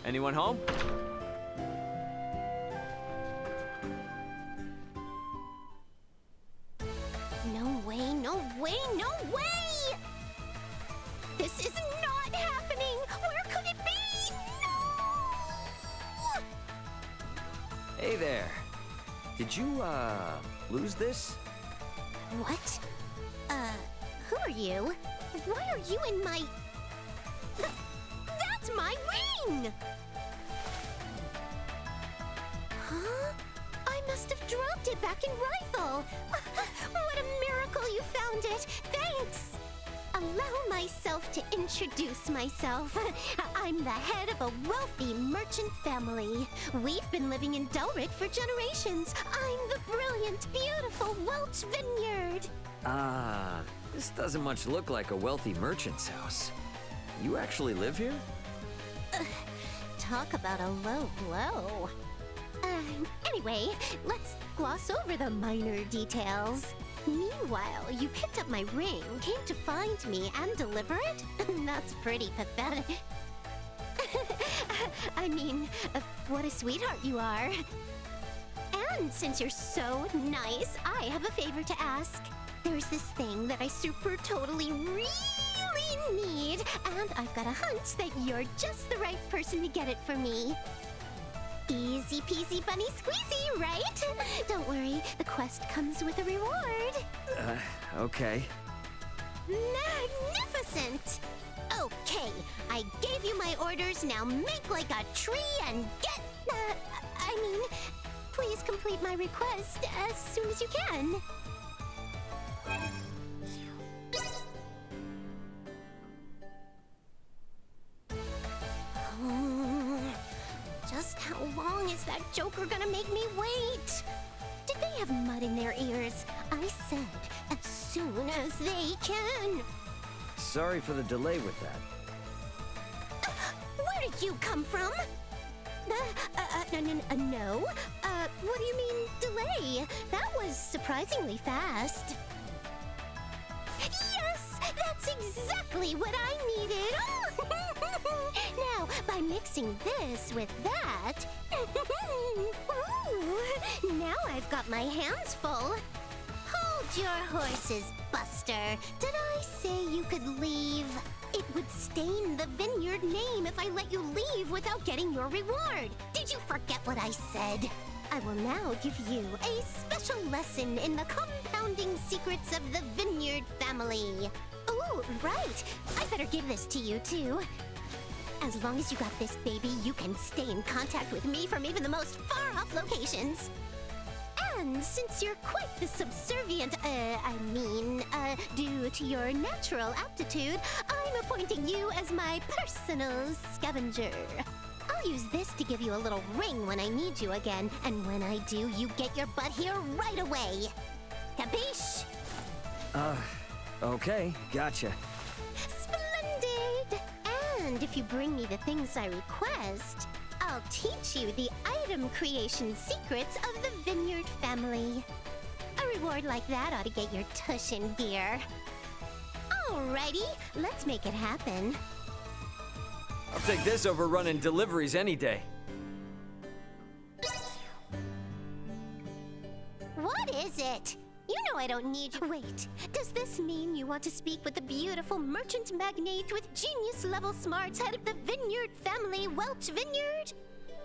Anyone home? No way, no way, no way! This is not happening! Where could it be? No! Hey there. Did you, lose this? What? Who are you? Why are you in my... That's my ring! Huh? I must have dropped it back in Rifle. What a miracle you found it! Thanks! Allow myself to introduce myself. I'm the head of a wealthy merchant family. We've been living in Delric for generations. I'm the brilliant, beautiful Welch Vineyard. Ah, this doesn't much look like a wealthy merchant's house. You actually live here? Talk about a low blow. Anyway, let's gloss over the minor details. Meanwhile, you picked up my ring, came to find me, and deliver it? That's pretty pathetic. I mean, what a sweetheart you are. And since you're so nice, I have a favor to ask. There's this thing that I totally, really need, and I've got a hunch that you're just the right person to get it for me. Easy peasy bunny squeezy, right? Don't worry, the quest comes with a reward. Okay. Magnificent! Okay, I gave you my orders, now make like a tree and get... please complete my request as soon as you can. Just how long is that joker gonna make me wait? Did they have mud in their ears? I said, as soon as they can. Sorry for the delay with that. Where did you come from? No. What do you mean, delay? That was surprisingly fast. Yes! That's exactly what I needed! Now, by mixing this with that... Ooh, now I've got my hands full. Hold your horses, Buster. Did I say you could leave? It would stain the vineyard name if I let you leave without getting your reward. Did you forget what I said? I will now give you a special lesson in the compounding secrets of the vineyard family. Oh, right. I better give this to you, too. As long as you got this, baby, you can stay in contact with me from even the most far-off locations. And since you're quite the subservient, due to your natural aptitude, I'm appointing you as my personal scavenger. I'll use this to give you a little ring when I need you again, and when I do, you get your butt here right away. Capiche? Okay, gotcha. Splendid! And if you bring me the things I request, I'll teach you the item creation secrets of the Vineyard family. A reward like that ought to get your tush in gear. Alrighty, let's make it happen. I'll take this over running deliveries any day. What is it? You know I don't need you. Wait, does this mean you want to speak with the beautiful merchant magnate with genius-level smarts, head of the Vineyard family, Welch Vineyard?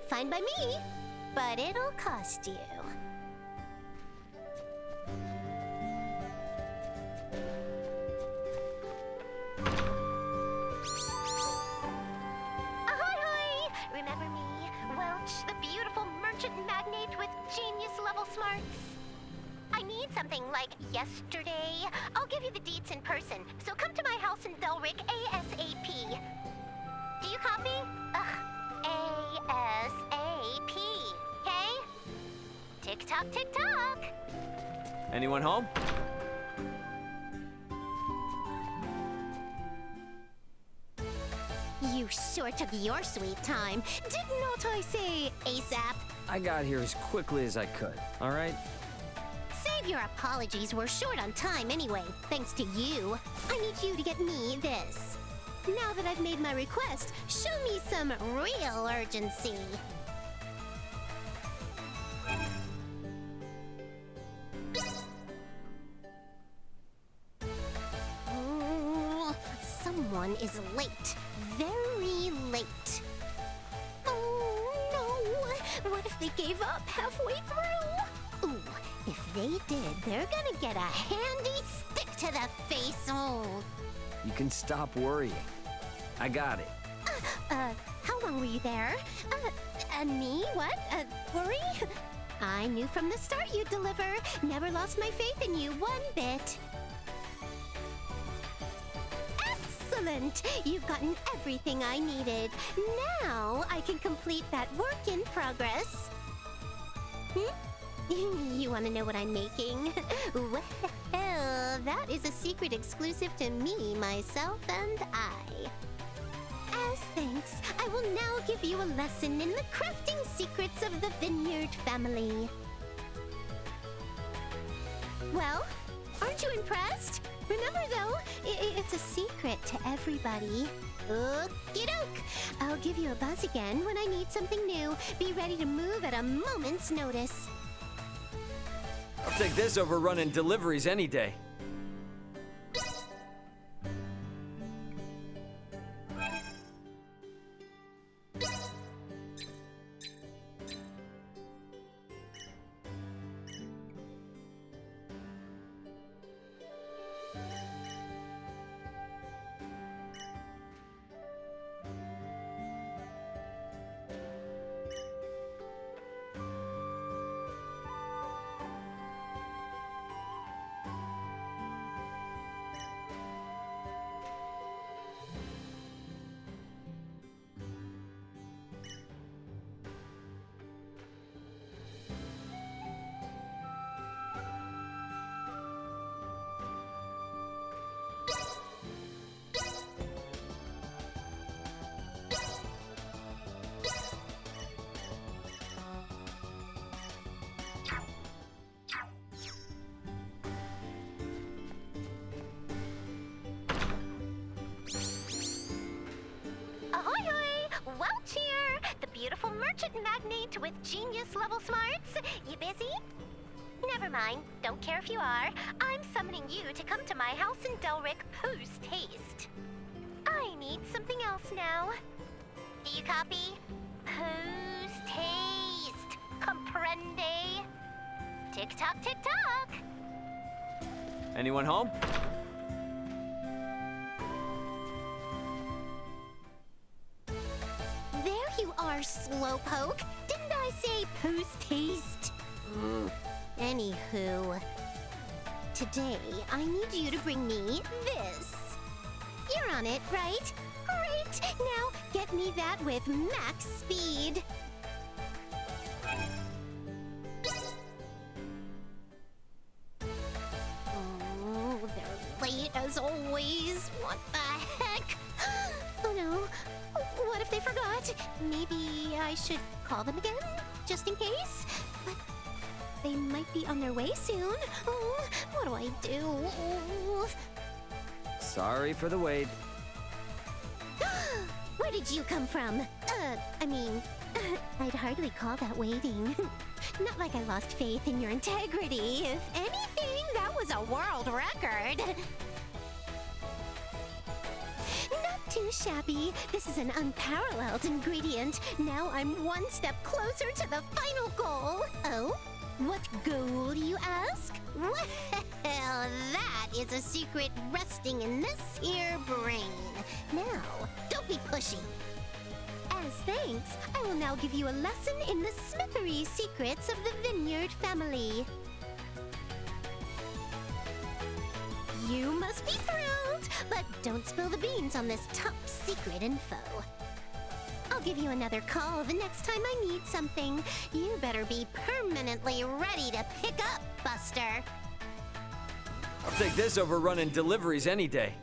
Fine by me, but it'll cost you. Ahoy! Remember me, Welch, the beautiful merchant magnate with genius-level smarts? I need something like yesterday. I'll give you the deets in person, so come to my house in Delric ASAP. Do you copy? ASAP, okay? Tick-tock, tick-tock. Anyone home? You sure took your sweet time. Did not I say ASAP? I got here as quickly as I could, all right? Save your apologies, we're short on time anyway, thanks to you. I need you to get me this. Now that I've made my request, show me some real urgency. Someone is late. Very late. Oh no! What if they gave up halfway through? Ooh, if they did, they're gonna get a handy stick to the face. Oh. You can stop worrying. I got it. How long were you there? And me? What? Worry? I knew from the start you'd deliver. Never lost my faith in you one bit. Excellent! You've gotten everything I needed. Now I can complete that work in progress. You want to know what I'm making? Well, that is a secret exclusive to me, myself, and I. As thanks, I will now give you a lesson in the crafting secrets of the Vineyard family. Well, aren't you impressed? Remember, though, it's a secret to everybody. Okie doke! I'll give you a buzz again when I need something new. Be ready to move at a moment's notice. I'll take this over running deliveries any day. Beautiful merchant magnate with genius-level smarts. You busy? Never mind. Don't care if you are. I'm summoning you to come to my house in Delric post-haste. I need something else now. Do you copy? Post-haste. Comprende? Tick-tock, tick-tock. Anyone home? Slowpoke. Didn't I say post-haste? Anywho. Today, I need you to bring me this. You're on it, right? Great! Now, get me that with max speed. Oh, they're late as always. What the heck? Oh no. What if they forgot? Maybe I should call them again, just in case? But they might be on their way soon. Oh, what do I do? Sorry for the wait. Where did you come from? I'd hardly call that waiting. Not like I lost faith in your integrity. If anything, that was a world record. Too shabby. This is an unparalleled ingredient. Now I'm one step closer to the final goal. Oh? What goal, you ask? Well, that is a secret resting in this here brain. Now, don't be pushy. As thanks, I will now give you a lesson in the smithery secrets of the Vineyard family. You must be thrilled, but don't spill the beans on this top secret info. I'll give you another call the next time I need something. You better be permanently ready to pick up, Buster. I'll take this over running deliveries any day.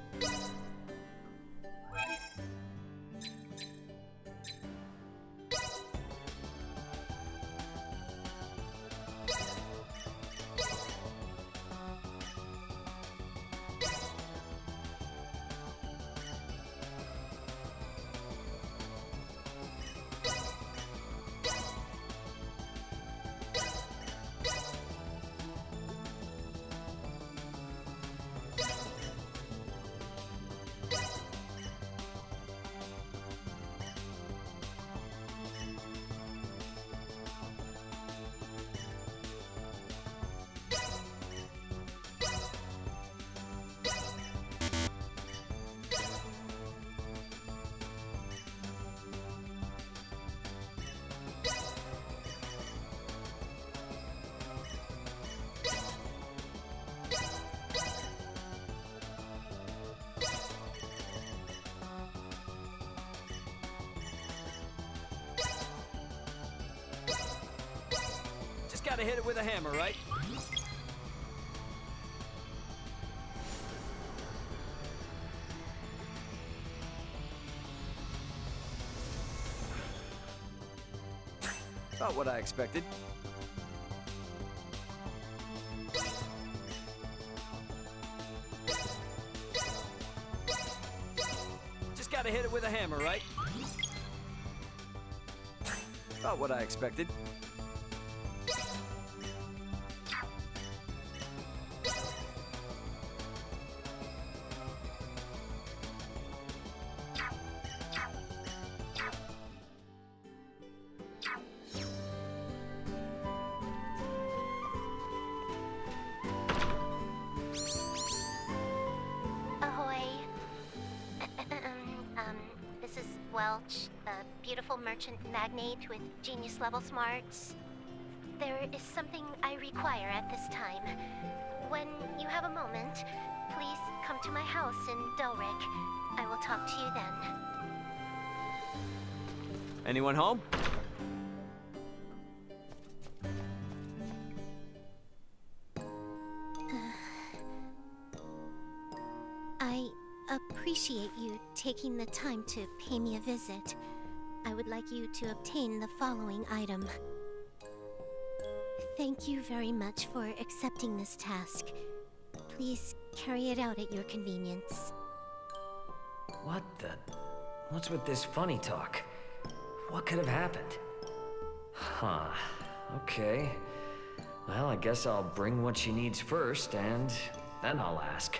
gotta hit it with a hammer, right? About what I expected. Just gotta hit it with a hammer, right? About what I expected. Ahoy. This is Welch, a beautiful merchant magnate with genius-level smarts. There is something I require at this time. When you have a moment, please come to my house in Delric. I will talk to you then. Anyone home? I appreciate you taking the time to pay me a visit. I would like you to obtain the following item. Thank you very much for accepting this task. Please carry it out at your convenience. What the... What's with this funny talk? What could have happened? Huh. Okay. Well, I guess I'll bring what she needs first, and then I'll ask.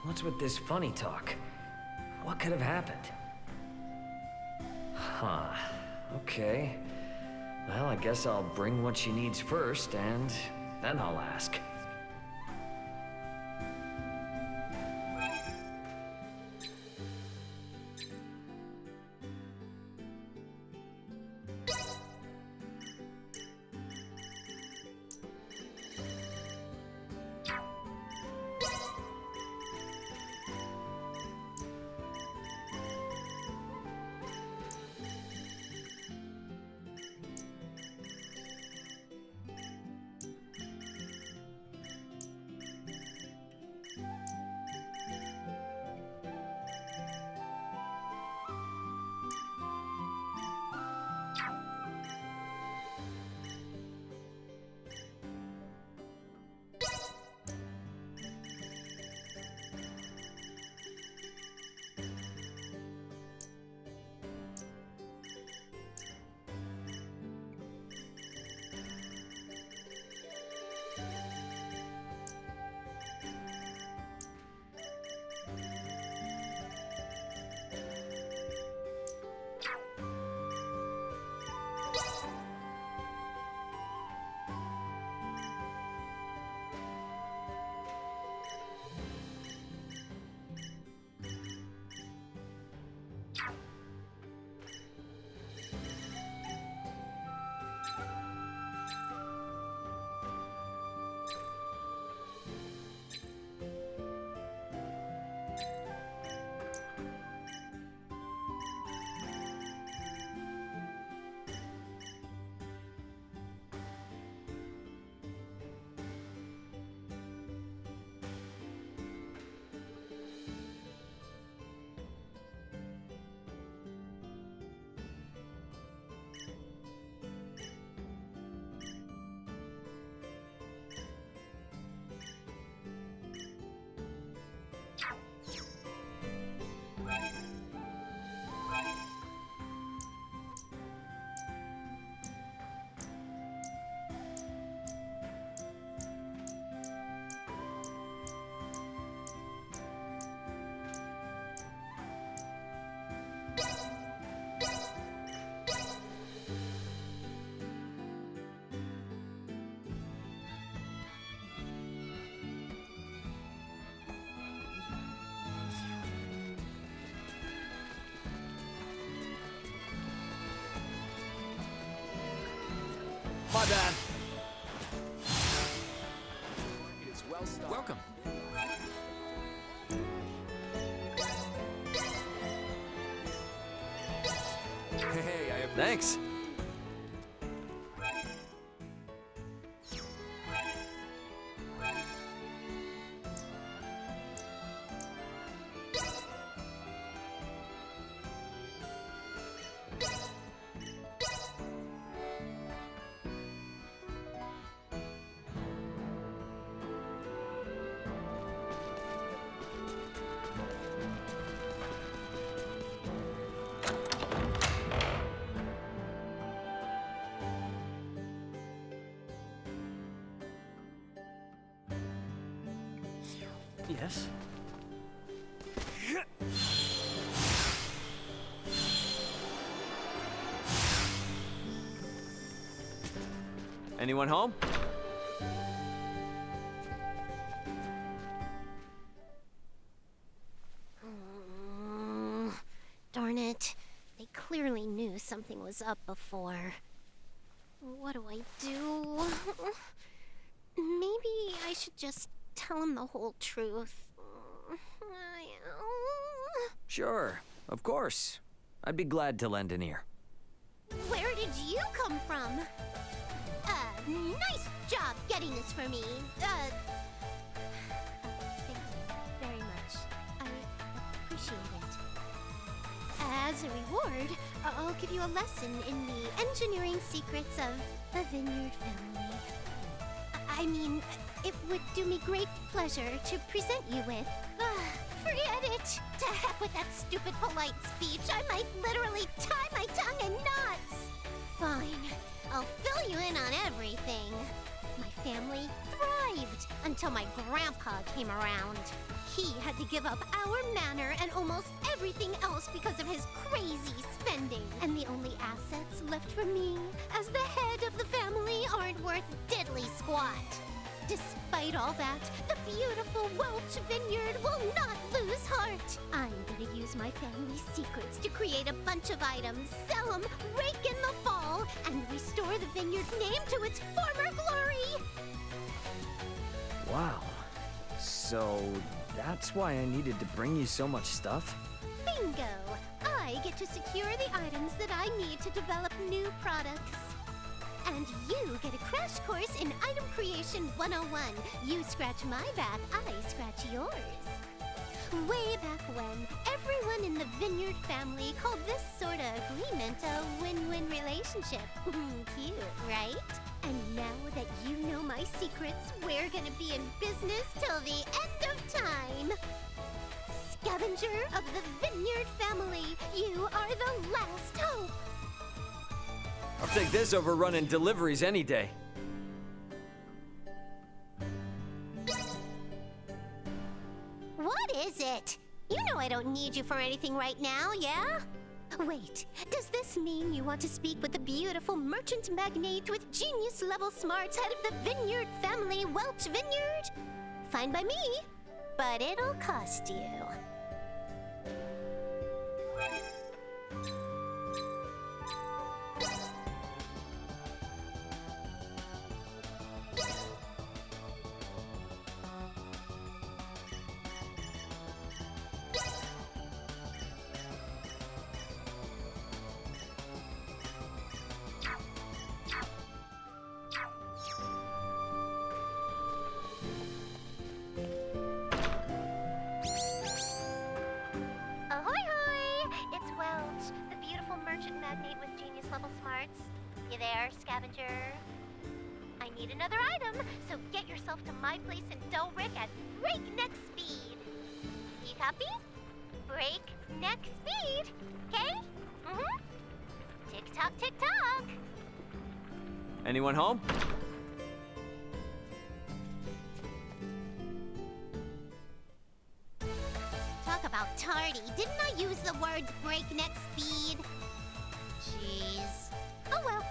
What's with this funny talk? What could have happened? Huh. Okay. Well, I guess I'll bring what she needs first, and then I'll ask. My bad. It is well stocked. Welcome. Hey, I have... Thanks. Yes? Anyone home? Darn it. They clearly knew something was up before. What do I do? Maybe I should just tell him the whole truth. Sure, of course. I'd be glad to lend an ear. Where did you come from? Nice job getting this for me. Thank you very much. I appreciate it. As a reward, I'll give you a lesson in the engineering secrets of the Vineyard family. I mean, it would do me great pleasure to present you with... forget it! To heck with that stupid polite speech. I might literally tie my tongue in knots. Fine. I'll fill you in on everything. My family thrived until my grandpa came around. He had to give up our manor and almost everything else because of his crazy spending. And the only assets left for me as the head of the family aren't worth diddly squat. Despite all that, the beautiful Welch vineyard will not lose heart. I'm gonna use my family's secrets to create a bunch of items, sell them, rake in the fall, and restore the vineyard's name to its former glory. Wow. So that's why I needed to bring you so much stuff? Bingo! I get to secure the items that I need to develop new products. And you get a crash course in Item Creation 101. You scratch my back, I scratch yours. Way back when, everyone in the Vineyard family called this sort of agreement a win-win relationship. Cute, right? And now that you know my secrets, we're gonna be in business till the end of time. Scavenger of the Vineyard family, you are the last hope. I'll take this over running deliveries any day. What is it? You know I don't need you for anything right now, yeah? Wait, does this mean you want to speak with the beautiful merchant magnate with genius-level smarts, head of the Vineyard family, Welch Vineyard? Fine by me, but it'll cost you. You there, Scavenger? I need another item, so get yourself to my place in Del Rick at breakneck speed. You copy? Breakneck speed, okay? Tick-tock, tick-tock. Anyone home? Talk about tardy. Didn't I use the words breakneck speed? Jeez. Oh well.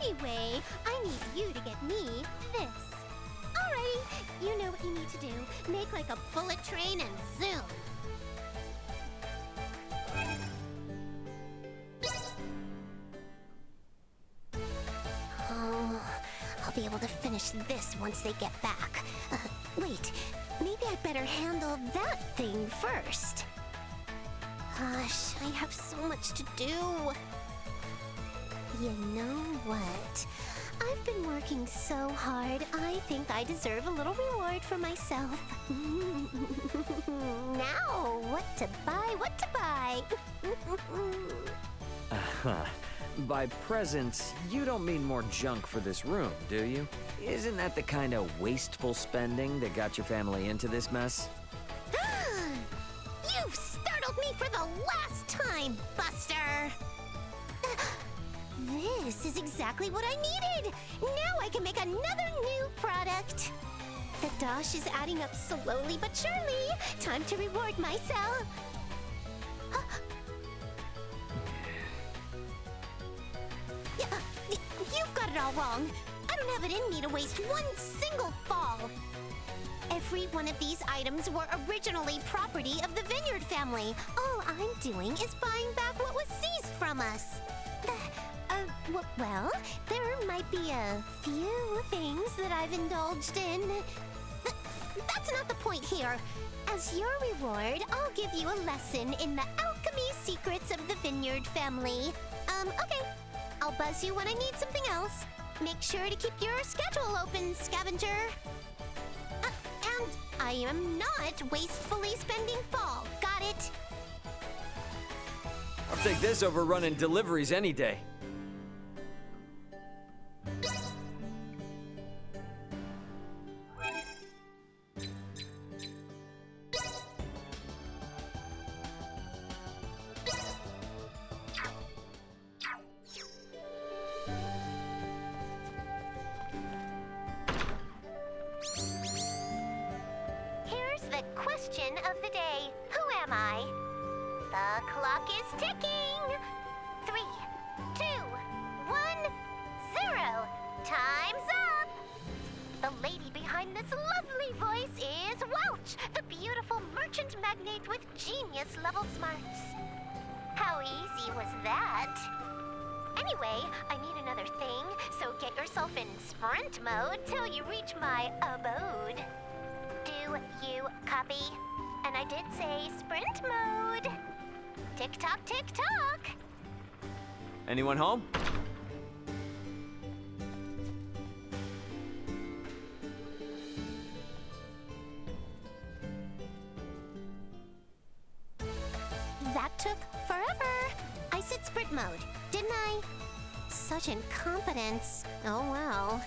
Anyway, I need you to get me this. Alrighty, you know what you need to do. Make like a bullet train and zoom. Oh, I'll be able to finish this once they get back. Wait, maybe I'd better handle that thing first. Gosh, I have so much to do. You know what? I've been working so hard, I think I deserve a little reward for myself. Now, what to buy? By presents, you don't mean more junk for this room, do you? Isn't that the kind of wasteful spending that got your family into this mess? You've startled me for the last time, Buster! This is exactly what I needed! Now I can make another new product! The dosh is adding up slowly but surely. Time to reward myself. You've got it all wrong. I don't have it in me to waste one single fall. Every one of these items were originally property of the Vineyard family. All I'm doing is buying back what was seized from us. Well, there might be a few things that I've indulged in. That's not the point here. As your reward, I'll give you a lesson in the alchemy secrets of the Vineyard family. Okay. I'll buzz you when I need something else. Make sure to keep your schedule open, Scavenger. And I am not wastefully spending fall. Got it? I'll take this over running deliveries any day. question of the day. Who am I? The clock is ticking. 3, 2, 1, 0. Time's up. The lady behind this lovely voice is Welch, the beautiful merchant magnate with genius-level smarts. How easy was that? Anyway, I need another thing, so get yourself in sprint mode till you reach my abode. Do you copy? And I did say sprint mode. Tick-tock, tick-tock. Anyone home? That took forever. I said sprint mode, didn't I? Such incompetence. Oh well.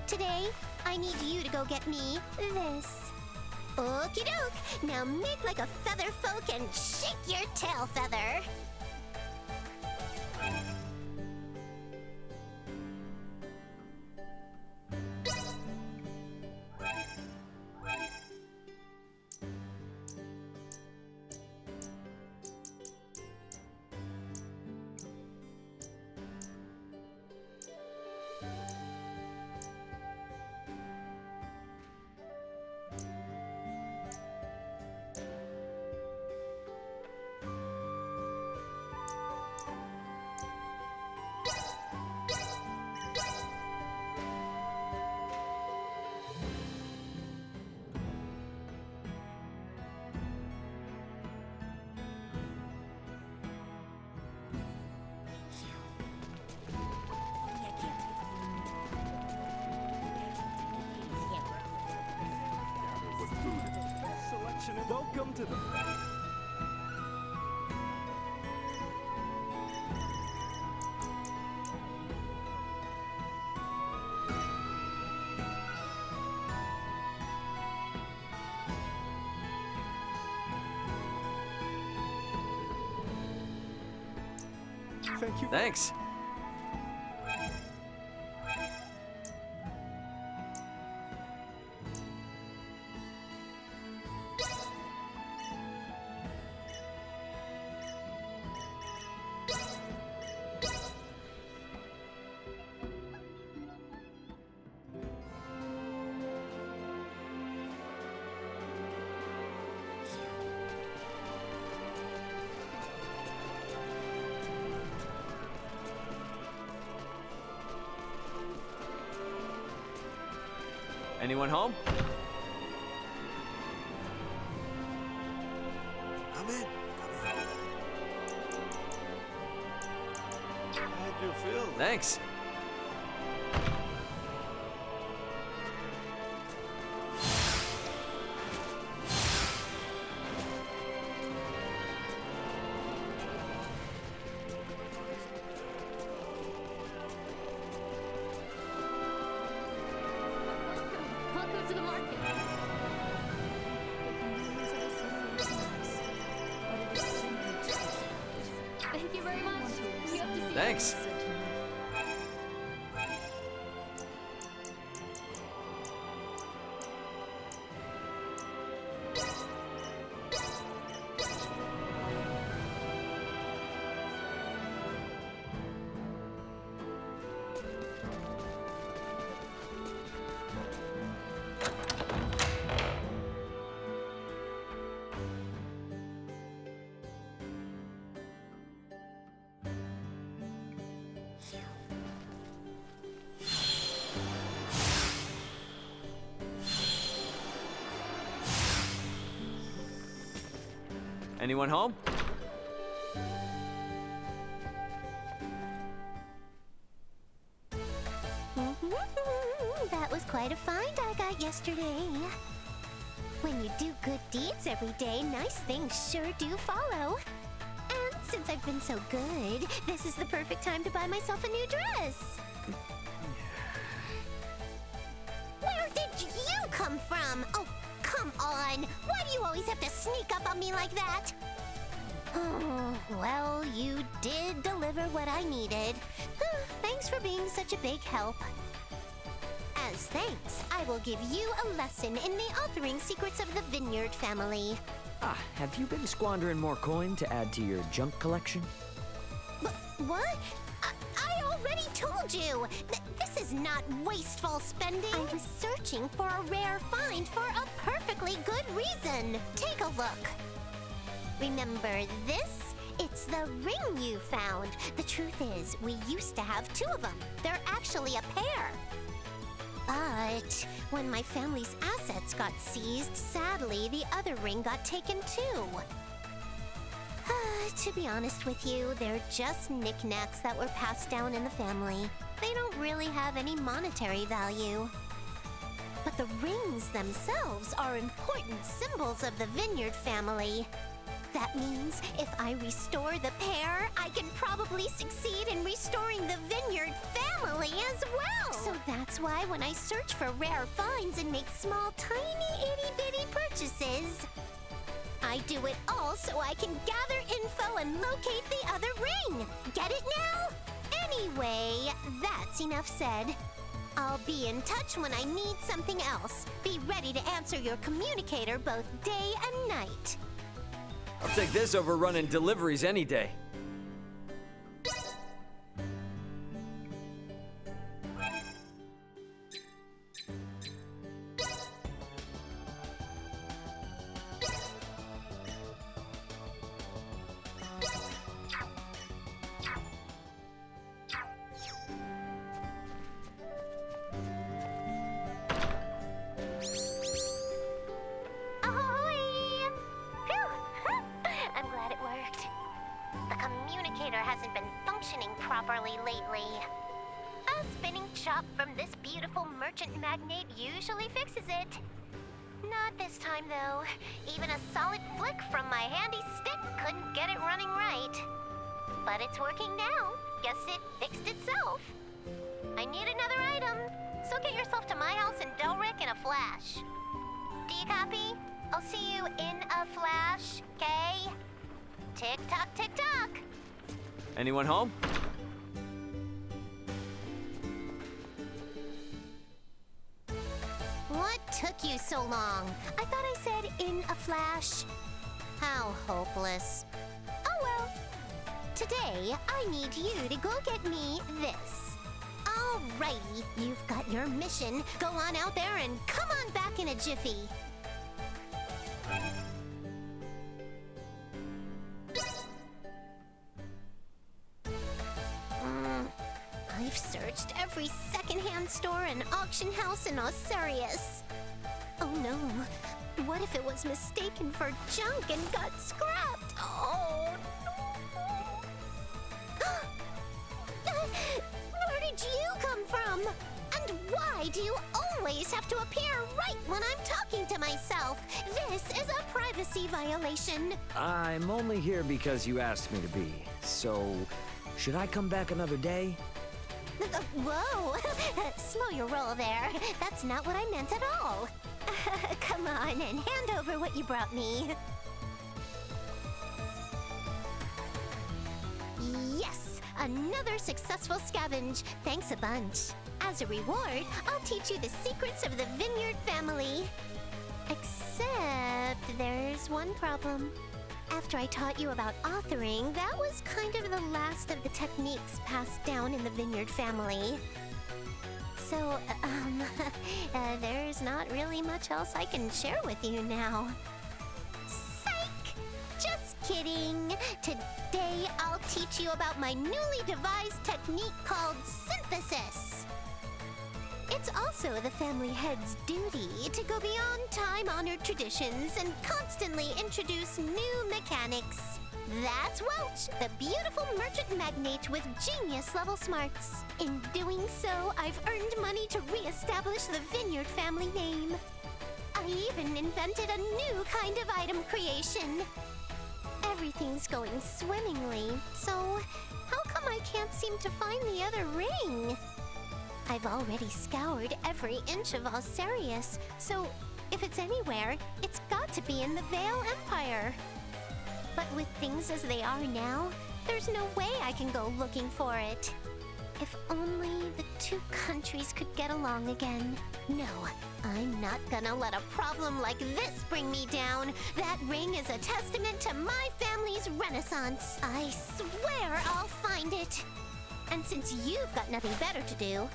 Today, I need you to go get me this. Okie doke. Now make like a feather folk and shake your tail feather. Welcome to the... Thank you. Thanks. Anyone home? I'm in. How'd you feel? Thanks. Welcome to the market. Thank you very much. We hope to see you. Thanks. Anyone home? That was quite a find I got yesterday. When you do good deeds every day, nice things sure do follow. And since I've been so good, this is the perfect time to buy myself a new dress. Where did you come from? Oh, come on. Why do you always have to sneak up on me like that? Oh, well, you did deliver what I needed. Thanks for being such a big help. And As thanks, I will give you a lesson in the authoring secrets of the Vineyard family. Ah, have you been squandering more coin to add to your junk collection? What? I already told you! This is not wasteful spending! I was searching for a rare find for a perfectly good reason! Take a look! Remember this? It's the ring you found. The truth is, we used to have two of them. They're actually a pair. But when my family's assets got seized, sadly, the other ring got taken too. To be honest with you, they're just knickknacks that were passed down in the family. They don't really have any monetary value. But the rings themselves are important symbols of the Vineyard family. That means if I restore the pair, I can probably succeed in restoring the Vineyard family as well. So that's why when I search for rare finds and make small, tiny, itty-bitty purchases, I do it all so I can gather info and locate the other ring. Get it now? Anyway, that's enough said. I'll be in touch when I need something else. Be ready to answer your communicator both day and night. I'll take this over running deliveries any day. Ahoy! Phew! I'm glad it worked. The communicator hasn't been functioning properly lately. A spinning chop from this beautiful merchant magnate usually fixes it. Not this time, though. Even a solid flick from my handy stick couldn't get it running right. But it's working now. Guess it fixed itself. I need another item, so get yourself to my house in Delric in a flash. Do you copy? I'll see you in a flash, okay? Tick-tock, tick-tock. Anyone home? What took you so long? I thought I said in a flash. How hopeless. Oh well. Today, I need you to go get me this. Alrighty, you've got your mission. Go on out there and come on back in a jiffy. I've searched every secondhand store and auction house in Osirius. Oh no, what if it was mistaken for junk and got scrapped? Oh no! Where did you come from? And why do you always have to appear right when I'm talking to myself? This is a privacy violation. I'm only here because you asked me to be. So, should I come back another day? Whoa! Slow your roll there. That's not what I meant at all. Come on and hand over what you brought me. Yes! Another successful scavenge. Thanks a bunch. As a reward, I'll teach you the secrets of the Vineyard family. Except there's one problem. After I taught you about authoring, that was kind of the last of the techniques passed down in the Vineyard family. So, there's not really much else I can share with you now. Psych! Just kidding! Today, I'll teach you about my newly devised technique called synthesis. It's also the family head's duty to go beyond time-honored traditions and constantly introduce new mechanics. That's Welch, the beautiful merchant magnate with genius-level smarts. In doing so, I've earned money to re-establish the Vineyard family name. I even invented a new kind of item creation. Everything's going swimmingly, so how come I can't seem to find the other ring? I've already scoured every inch of Osirius, so if it's anywhere, it's got to be in the Vale Empire. But with things as they are now, there's no way I can go looking for it. If only the two countries could get along again. No, I'm not gonna let a problem like this bring me down. That ring is a testament to my family's renaissance. I swear I'll find it. And since you've got nothing better to do,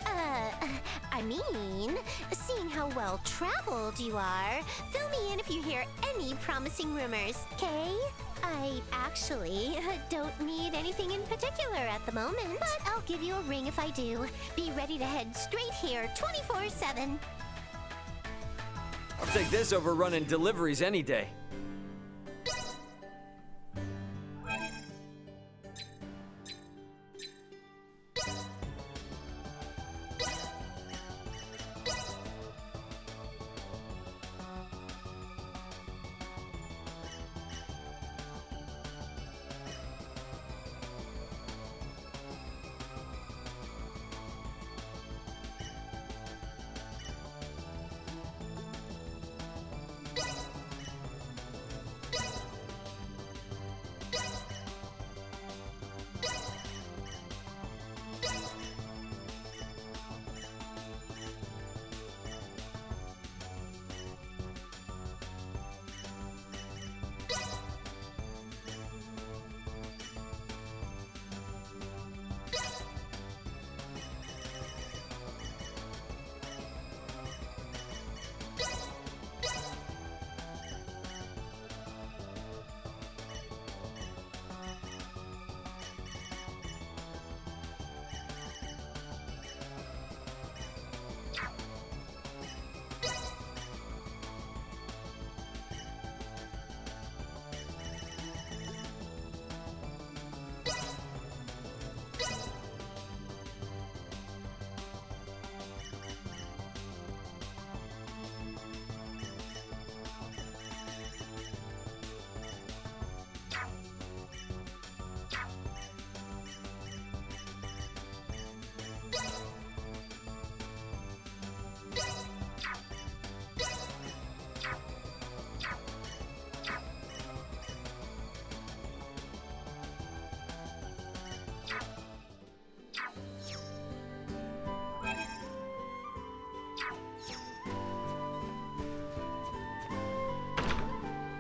I mean, seeing how well-traveled you are, fill me in if you hear any promising rumors, okay? I actually don't need anything in particular at the moment, but I'll give you a ring if I do. Be ready to head straight here 24/7. I'll take this over running deliveries any day.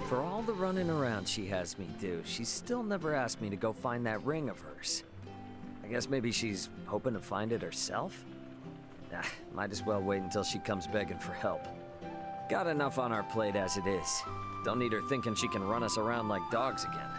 For all the running around she has me do, she's still never asked me to go find that ring of hers. I guess maybe she's hoping to find it herself? Might as well wait until she comes begging for help. Got enough on our plate as it is. Don't need her thinking she can run us around like dogs again.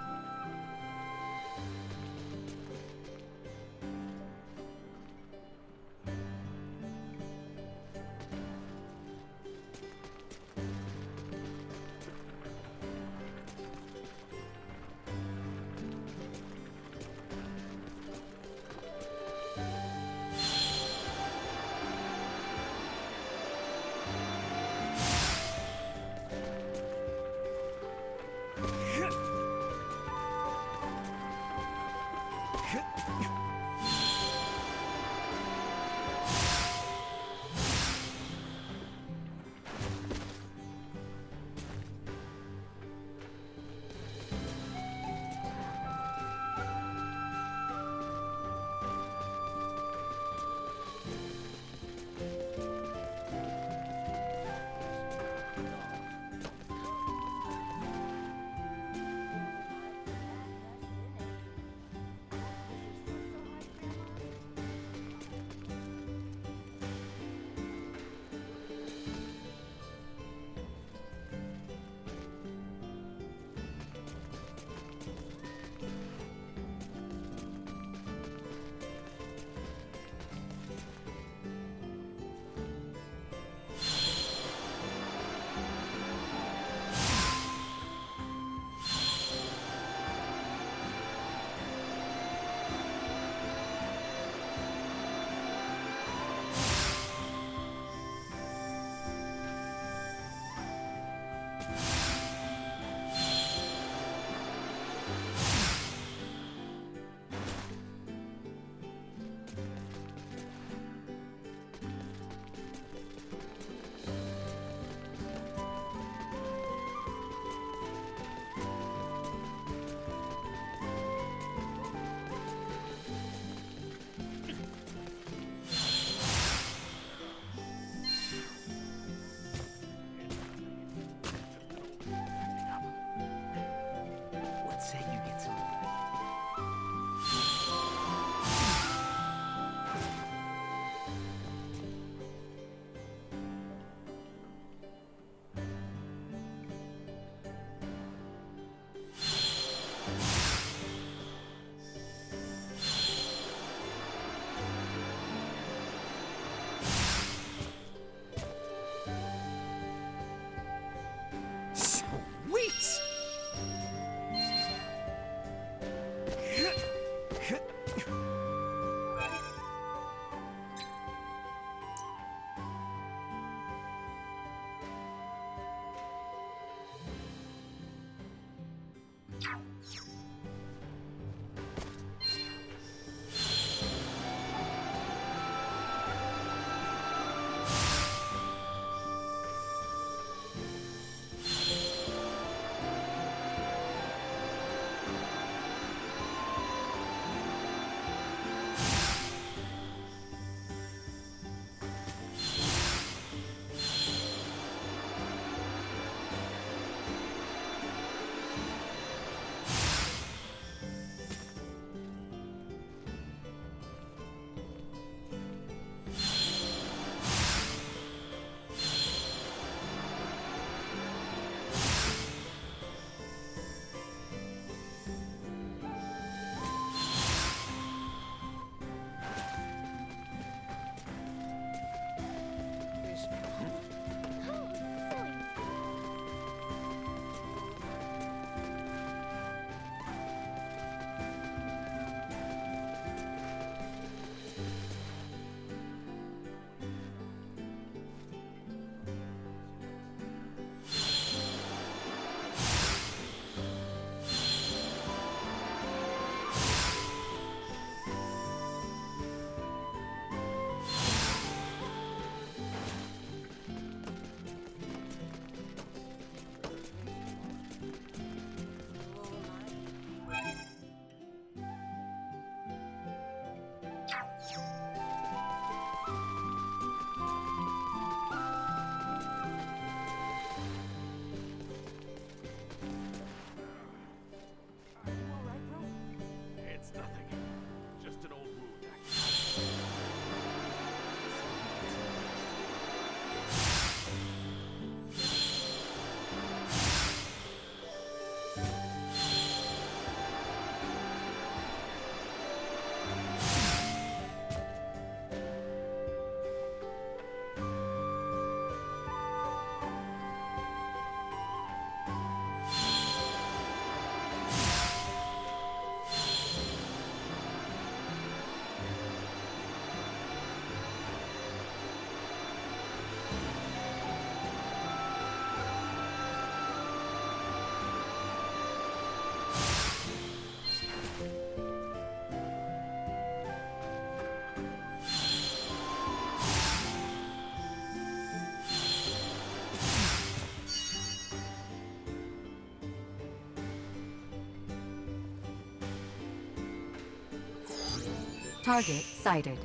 Target sighted.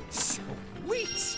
Sweet!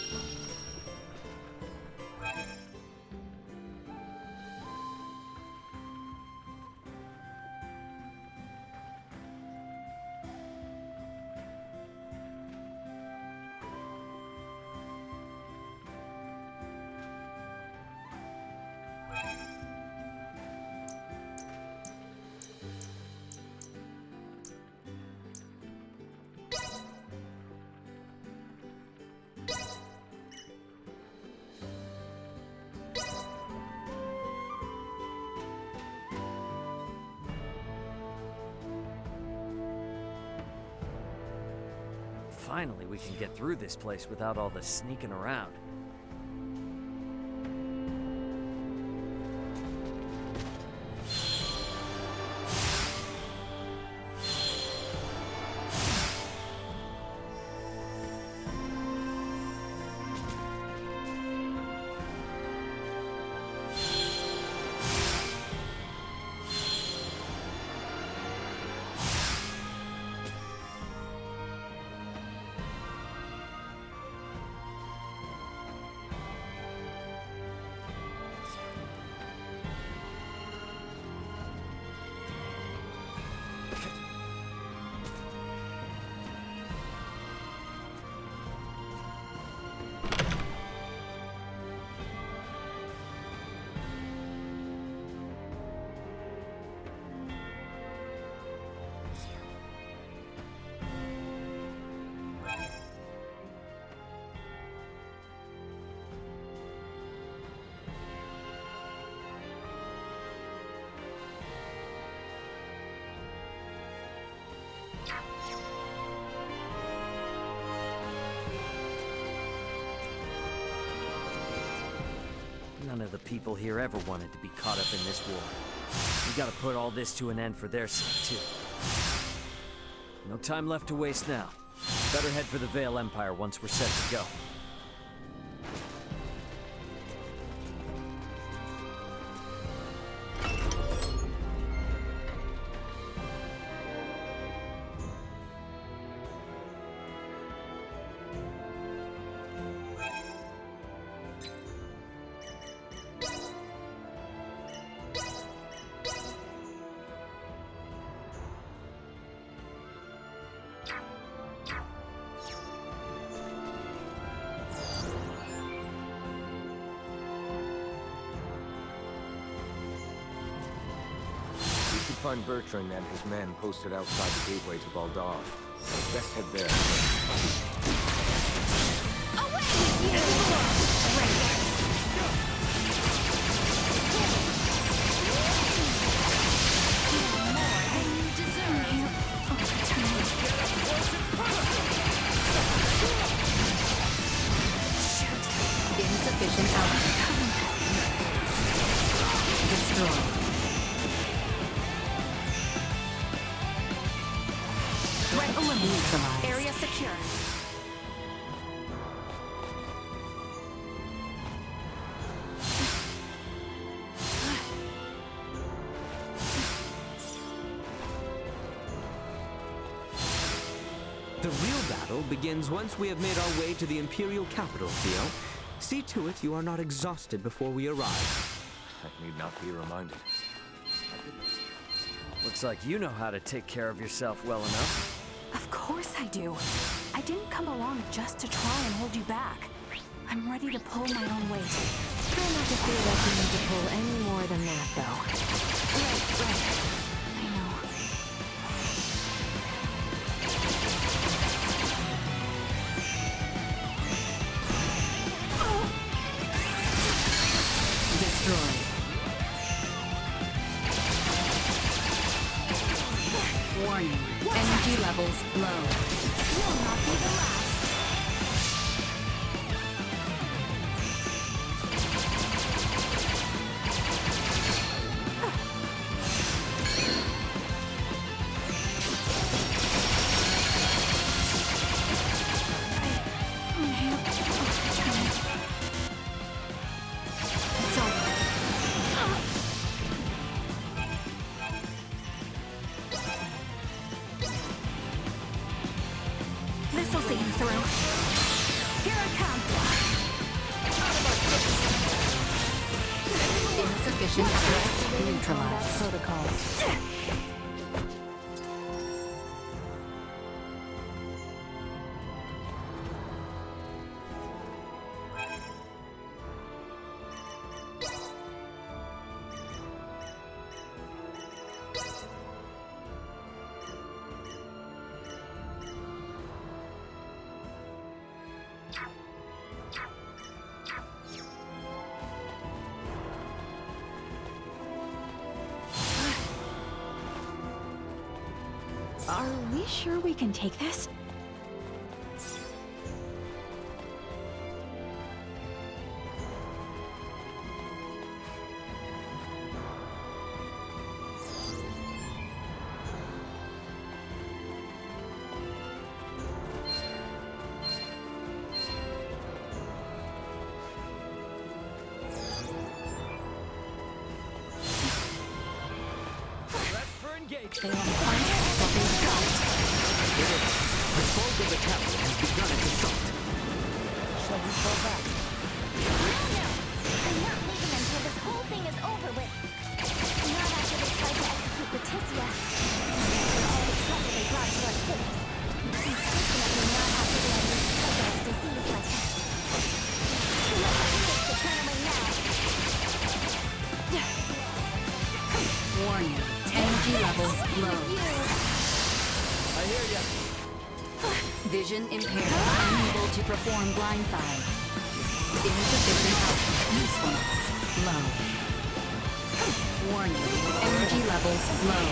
Finally, we can get through this place without all the sneaking around. None of the people here ever wanted to be caught up in this war. We gotta put all this to an end for their sake, too. No time left to waste now. Better head for the Vale Empire once we're set to go. Find Bertrand and his men posted outside the gateway to Baldar. Best head there. Insufficient output. Destroy. Area secure. The real battle begins once we have made our way to the Imperial capital, Theo. See to it you are not exhausted before we arrive. I need not be reminded. Looks like you know how to take care of yourself well enough. Of course I do. I didn't come along just to try and hold you back. I'm ready to pull my own weight. Try not to feel like you need to pull any more than that, though. Right. I know. Destroy. Warning. Energy levels low. Will not be the last. This'll see you through. Here I come. Insufficient threat neutralized. Protocols. Are we sure we can take this? They are fighting what they've got. The fog of the capital has begun its assault. Shall we fall back? No, no! I'm not leaving until this whole thing is over with. Not after they tried to execute Leticia. After all the trouble they brought to our cities. Definitely not after they unleashed President's disease like that. Unless I wish to turn away now. Warning. Energy levels low. I hear ya. Vision impaired. Unable to perform blindside. Insufficient output. Usefulness low. Warning. Energy levels low.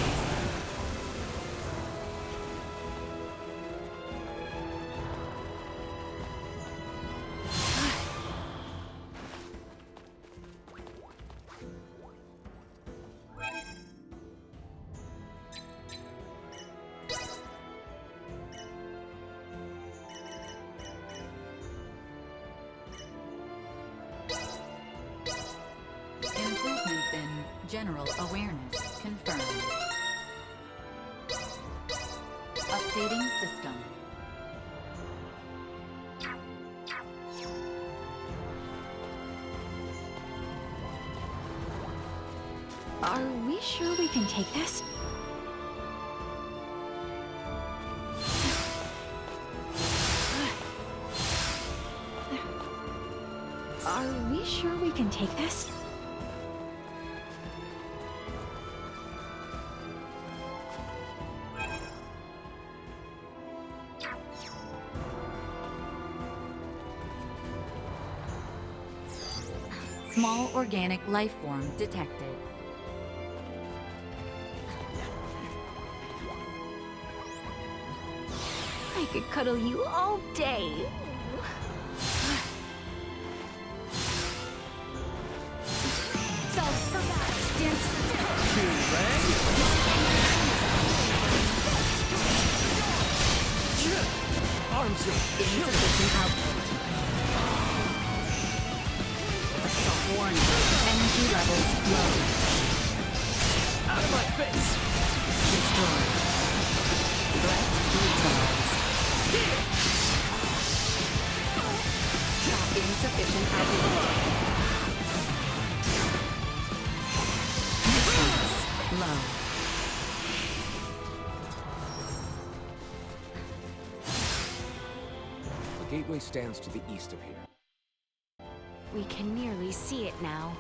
Improvements in general awareness confirmed. Updating system. Are we sure we can take this? Are we sure we can take this? Small organic life form detected. I could cuddle you all day. So, come back. Stand still. Arms are Insufficient output. Assault warning. Energy levels low. out of my face. Destroyed. Threat neutralized. Insufficient output. Response low. The gateway stands to the east of here. We can nearly see it now.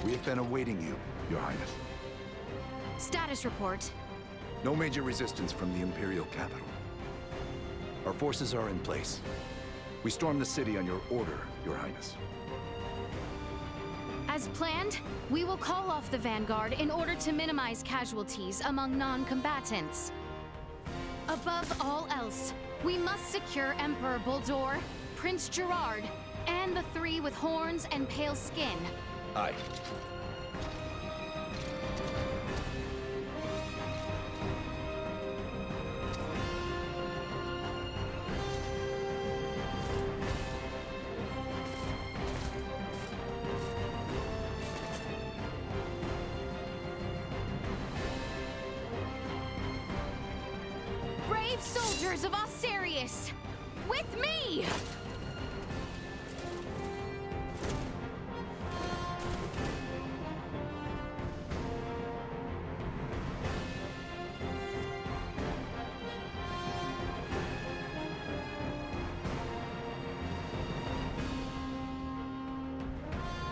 We have been awaiting you, Your Highness. Status report. No major resistance from the Imperial capital. Our forces are in place. We stormed the city on your order, Your Highness. As planned, we will call off the Vanguard in order to minimize casualties among non-combatants. Above all else, we must secure Emperor Buldur, Prince Gerard, and the three with horns and pale skin. Aye. Brave soldiers of Osirius, with me!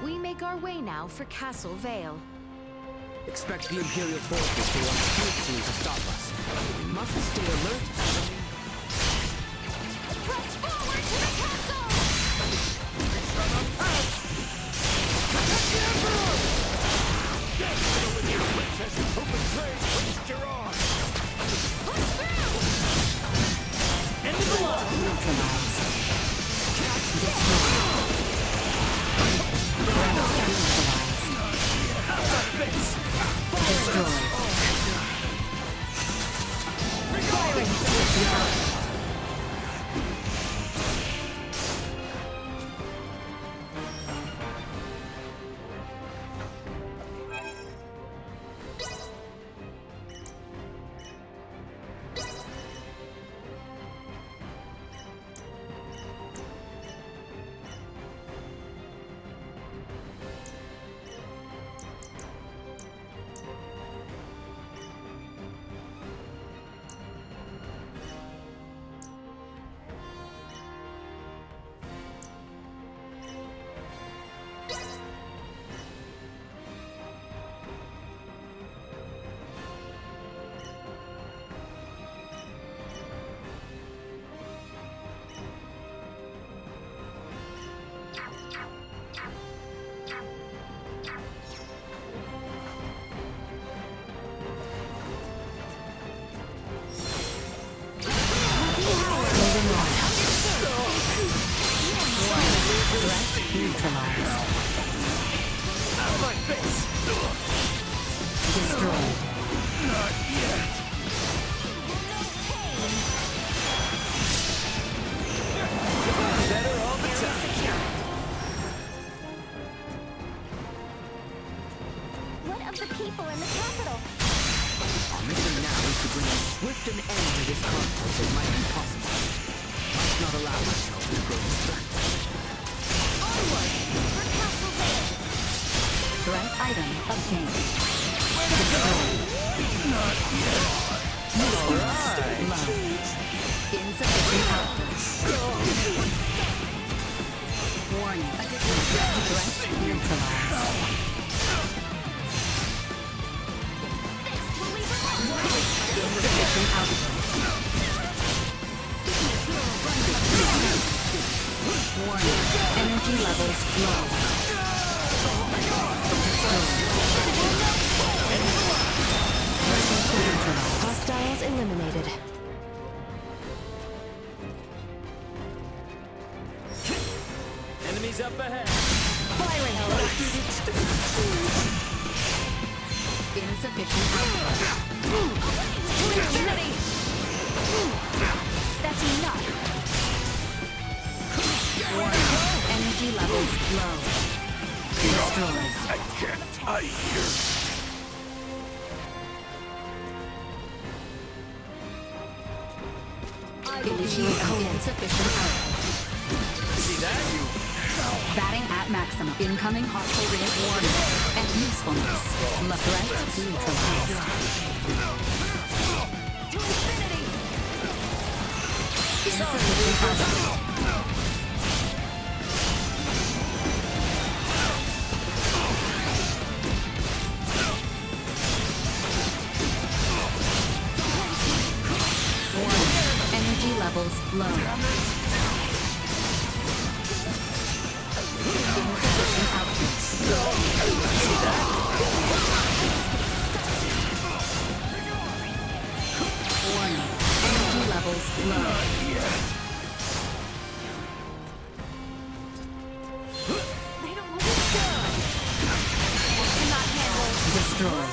We make our way now for Castle Vale. Expect the Imperial forces to launch hastily to stop us. We must stay alert. Press forward to the castle! Protect the Emperor! Get with your princess and hope and praise, Prince Gerard! Push through! End of the line! Neutralized. Out of my face! Destroyed. Neutralized. Out of my face! Destroyed. Not yet! Better all the time! What of the people in the capital? Our mission now is to bring a swift an end to this conflict as might be possible. Must not allow ourselves to grow distracted. Onward for Castle Vale. Threat item obtained. Not yet! Low. Insufficient output. Warning. Threat neutralized. Insufficient output. Warning. Energy levels low. Hostiles eliminated. Enemies up ahead! Firing insufficient output. Infinity! That's enough! Energy levels low. Destroyed. I can't. I hear. Initiate insufficient output. See that? Batting at maximum. Incoming hostile rate warning. And usefulness. Threat neutralized. To infinity! Insufficient output. levels low. Insufficient output. Warning. Energy levels low. Destroy.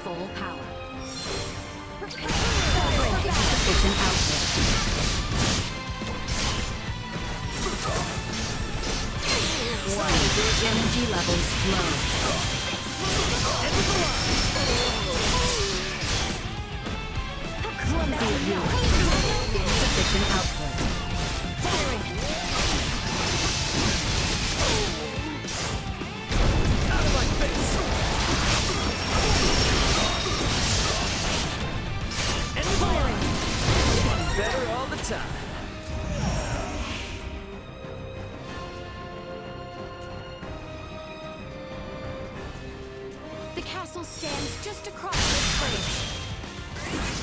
full power. Firing insufficient output. Warning, energy levels low. Clumsy view. Insufficient output. Firing. Out of my face! And firing! Better all the time. The castle stands just across this bridge.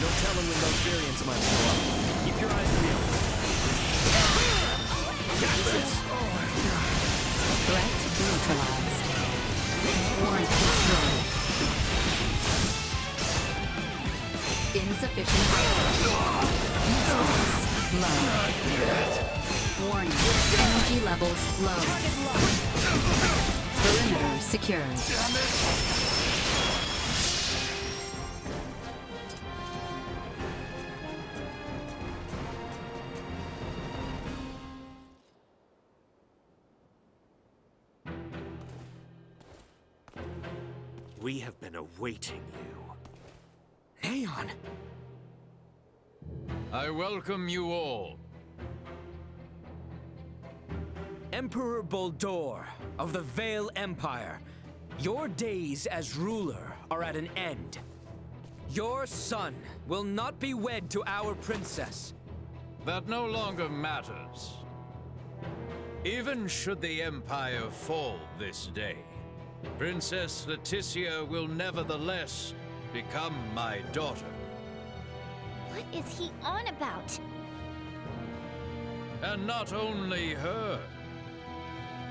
No telling when those variants might show up. Keep your eyes peeled. Got this! Threat neutralized. Warrant destroyed. Insufficient output. Usefulness low. Warning, energy levels low. Perimeter secured. We have been awaiting you. Neon! I welcome you all. Emperor Boldor of the Vale Empire, your days as ruler are at an end. Your son will not be wed to our princess. That no longer matters. Even should the Empire fall this day, Princess Leticia will nevertheless become my daughter. What is he on about? And not only her.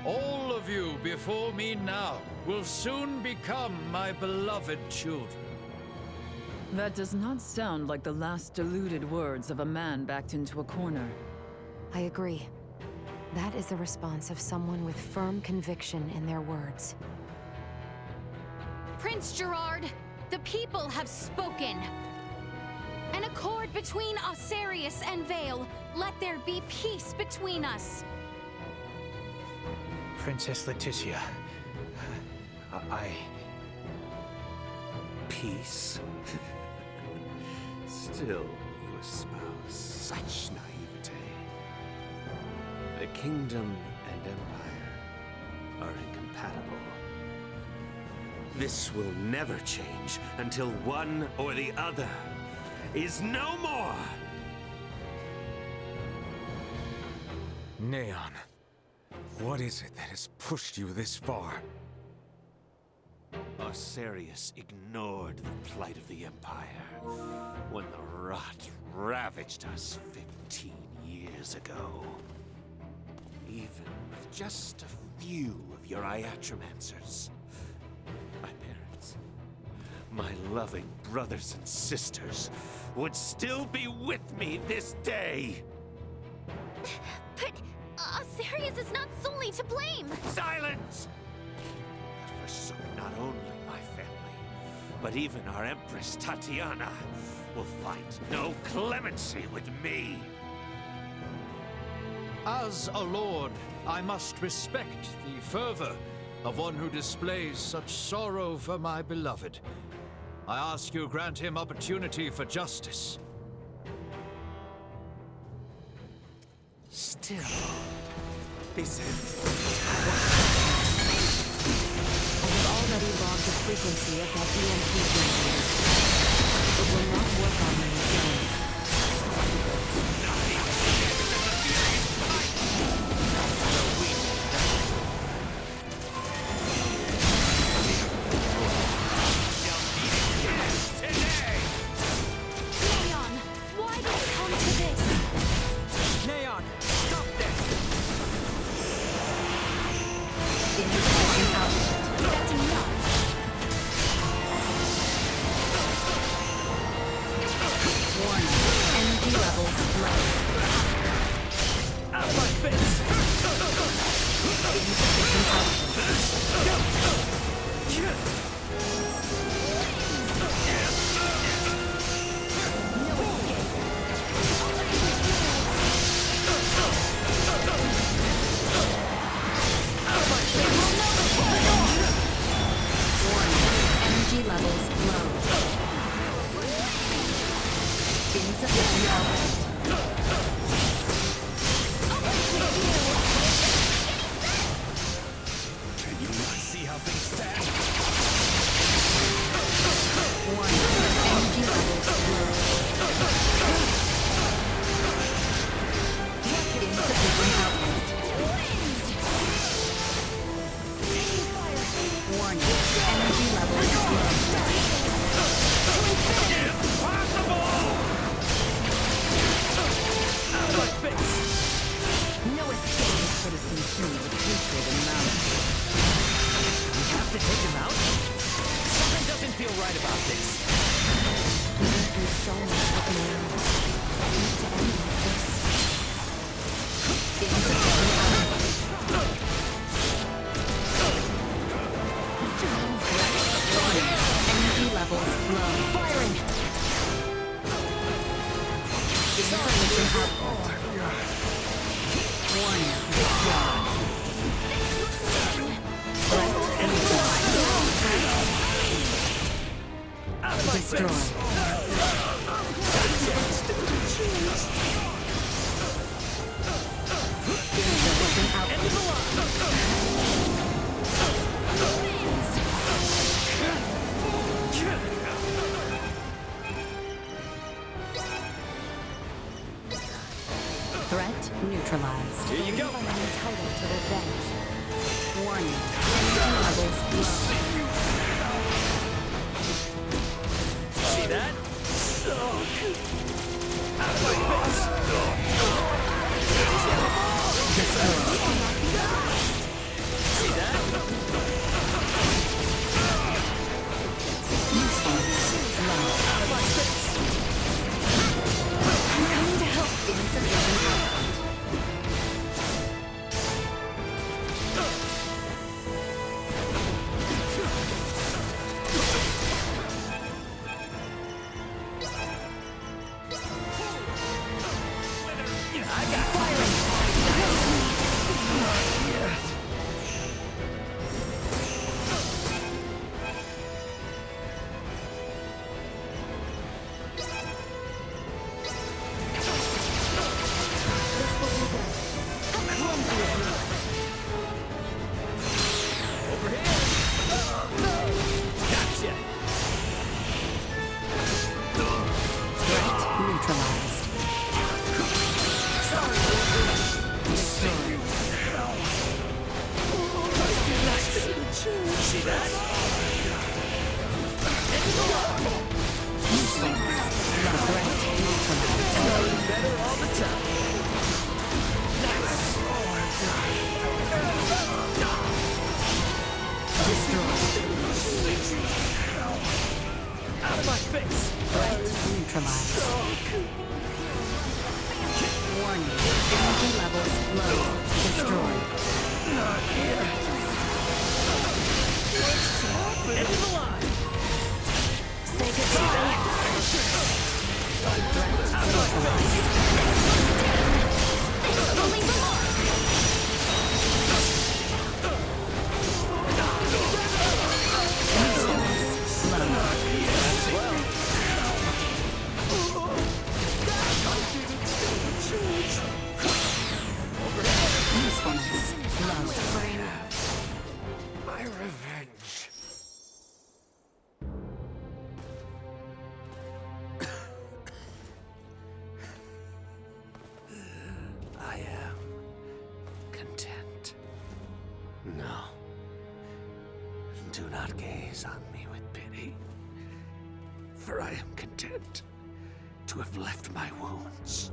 All of you before me now will soon become my beloved children. That does not sound like the last deluded words of a man backed into a corner. I agree. That is the response of someone with firm conviction in their words. Prince Gerard, the people have spoken. An accord between Osarius and Vale. Let there be peace between us. Princess Leticia. Peace? Still, you espouse such naivete. The kingdom and empire are incompatible. This will never change until one or the other is no more! Neon, what is it that has pushed you this far? Osarius ignored the plight of the Empire when the rot ravaged us 15 years ago. Even with just a few of your Iatromancers, my parents, my loving brothers and sisters would still be with me this day! But Osarius is not solely to blame! Silence! That forsook not only my family, but even our Empress Tatiana will find no clemency with me! As a lord, I must respect the fervor of one who displays such sorrow for my beloved. I ask you grant him opportunity for justice. Still, this I have already logged the frequency of that EMP generator. It will not work on me again. Neon, why did it come to this? Neon, stop this! Insufficient output. That's enough. Insufficient output. Can you not see how things stand? Warning. Energy levels low. Insufficient output. Warning. Energy levels low. Out of my face! No escape could have consumed with hatred and malice. We have to take him out? Something doesn't feel right about this. We've been so much with now. I need to end like this. Insufficient output. Warning. Energy levels low. Firing! Insufficient output. Warning. Destroy. Threat neutralized. Out of my Destroy. face! Insufficient output. Threat neutralized. Here you go! I'm entitled to revenge. Warning. Energy levels low. See that? Out of my face! Destroy. See that? Usefulness low. Out of my face! I'm coming to help. Insufficient output. I got firing! Over here! Gotcha! Threat neutralized. See that? Usefulness low. Threat neutralized. Better all the time. Destroy. Out of my face! Threat neutralized. Warning. Energy levels low. Destroy. End of the line! Say goodbye. Threat neutralized. Only the mark! Usefulness low. Usefulness low. My revenge. I am content. No. Do not gaze on me with pity. For I am content to have left my wounds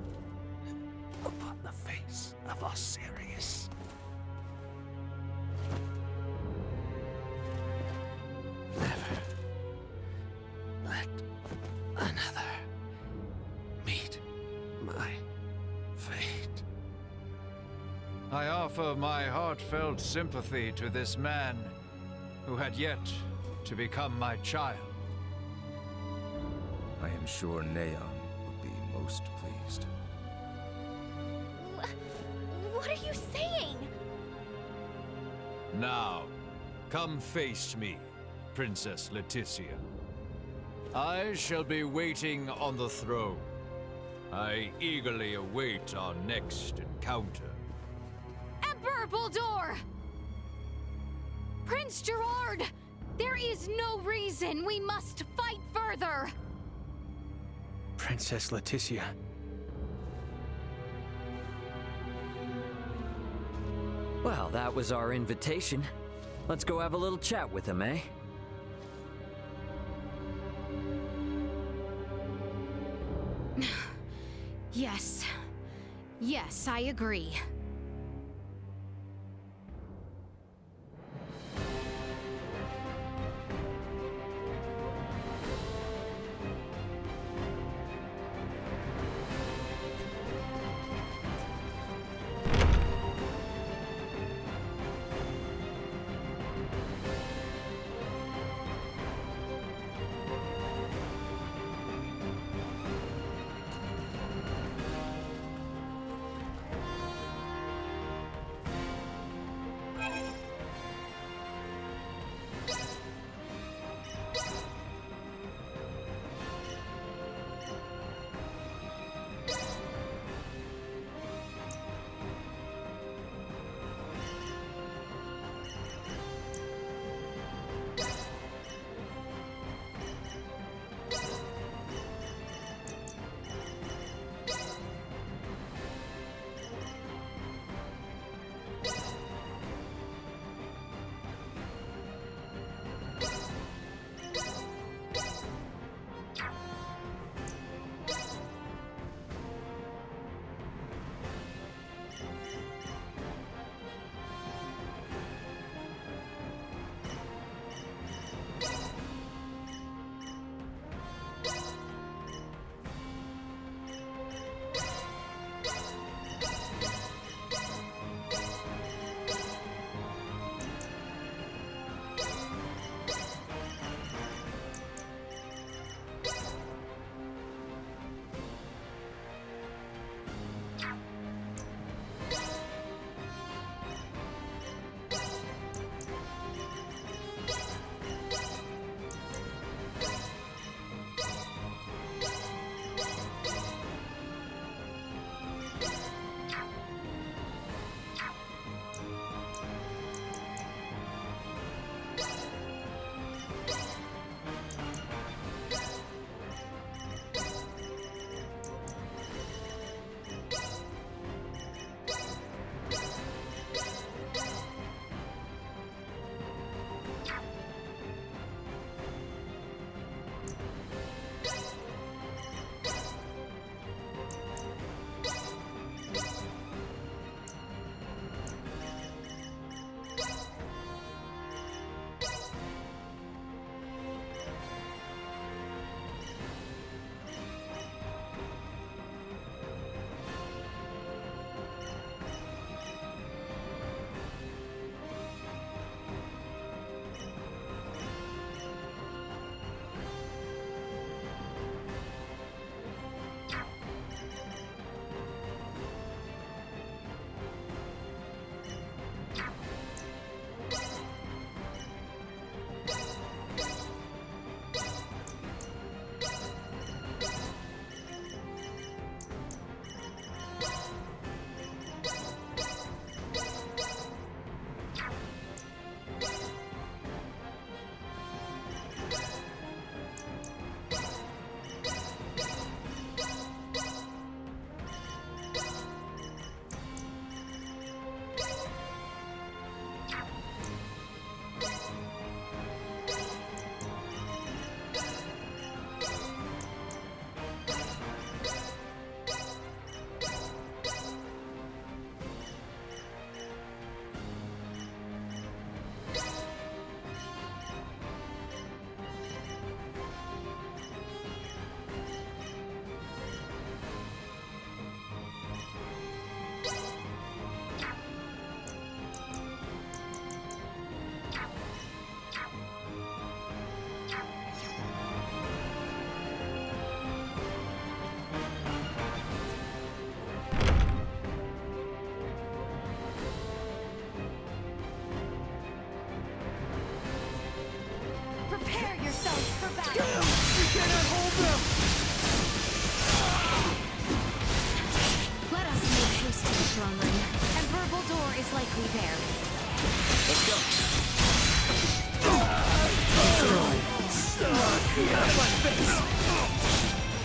upon the face of Osiris. Never let another meet my fate. I offer my heartfelt sympathy to this man who had yet to become my child. I am sure Neon would be most pleased. What are you saying? Now, come face me, Princess Leticia. I shall be waiting on the throne. I eagerly await our next encounter. Emperor Bulldor! Prince Gerard! There is no reason we must fight further! Princess Leticia. Well, that was our invitation. Let's go have a little chat with him, eh? Yes. Yes, I agree.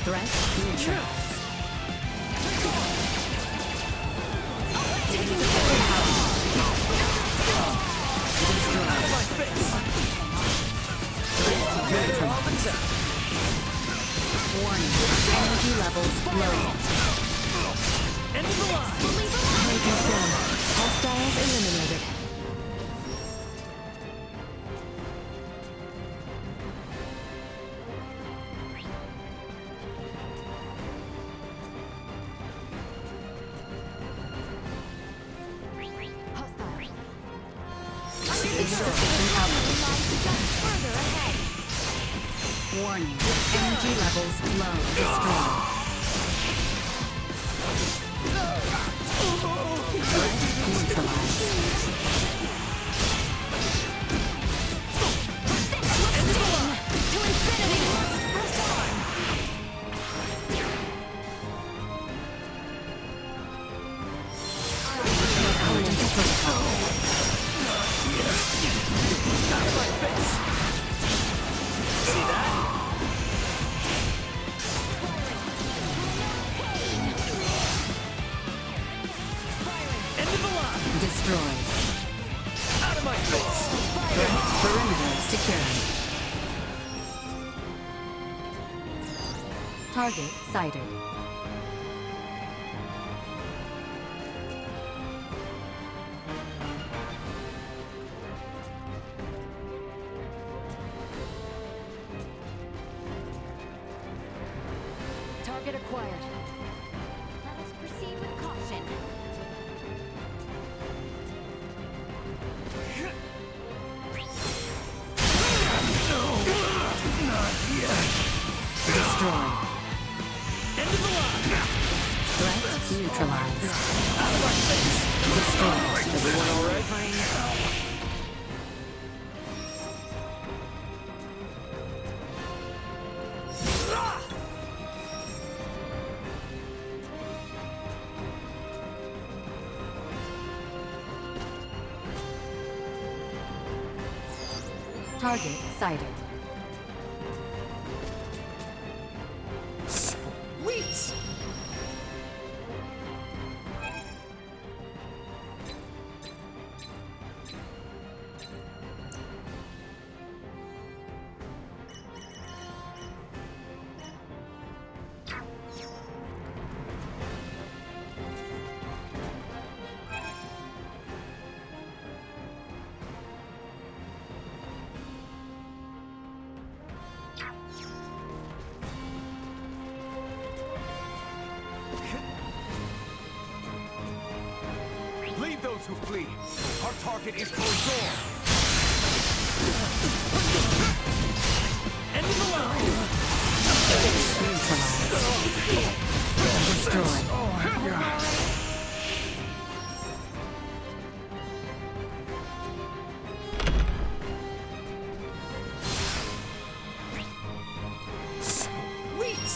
Threat neutralized. Warning. Energy levels low. End of the line! High confirmed. Hostiles eliminated. Warning. Energy levels low. Destroyed. Neutralized. Destroyed. Out of my face! Perimeter secured. Target sighted. Target acquired. Let us proceed with caution. Destroyed. End of the line! Threat neutralized. Out of my face! Destroyed. Everyone alright? Target sighted. Sweet! Leave those who flee. Our target is Baldor. End of the line! Destroyed. Sweet!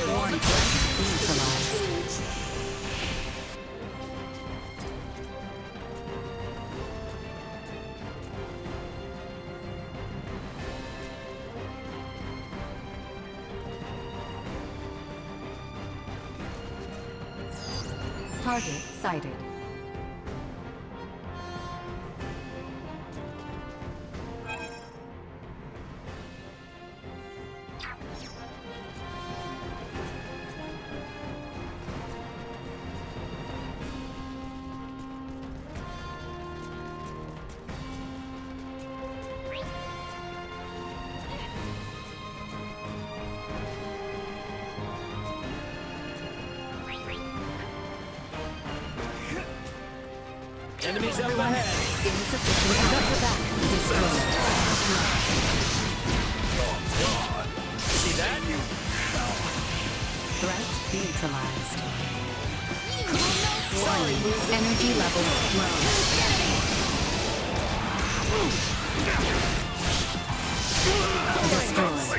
Warning. Neutralized. Target sighted. Enemies up ahead! Insufficient power. Destroyed. See that? Threat neutralized. Warning. Energy levels low. Destroyed.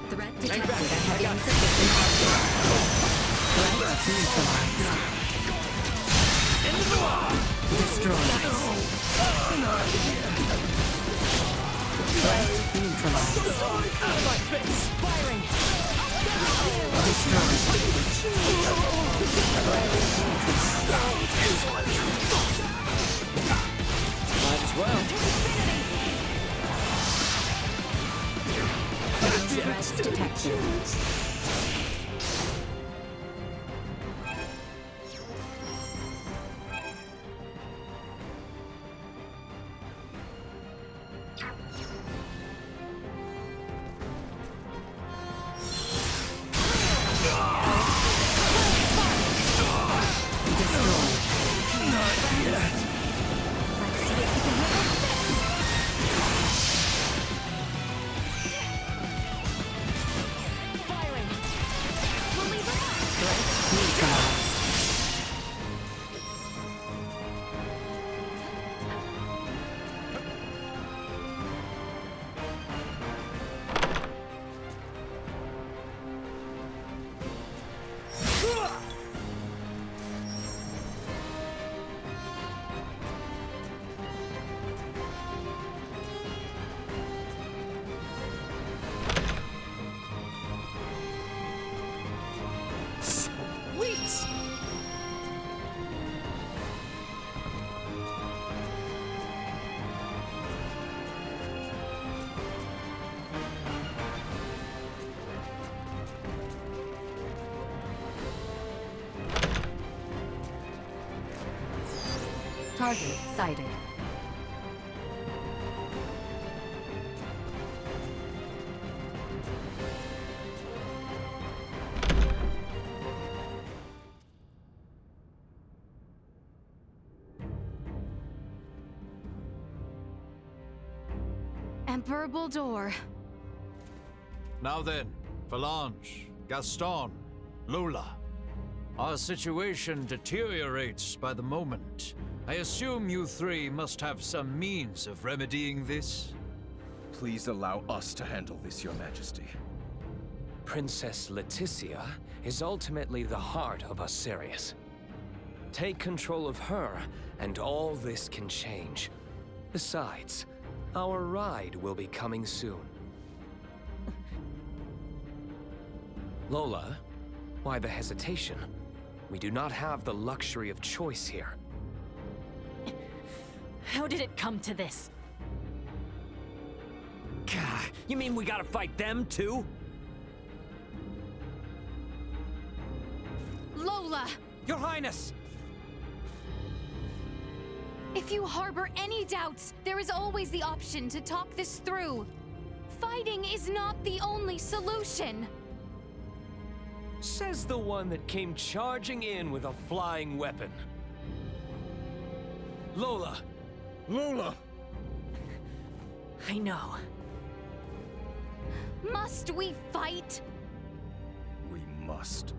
Threat detected at insufficient power. Threat neutralized. Into the wall! Destroyed. Threat neutralized. Out of my face! Firing! Destroyed. Might as well. Threat detected. Target sighted. Emperor Bulldor. Now then, Phalange, Gaston, Lola. Our situation deteriorates by the moment. I assume you three must have some means of remedying this? Please allow us to handle this, Your Majesty. Princess Leticia is ultimately the heart of Sirius. Take control of her, and all this can change. Besides, our ride will be coming soon. Lola, why the hesitation? We do not have the luxury of choice here. How did it come to this? God, you mean we gotta fight them too? Lola! Your Highness! If you harbor any doubts, there is always the option to talk this through. Fighting is not the only solution. Says the one that came charging in with a flying weapon. Lola! Lola! I know. Must we fight? We must.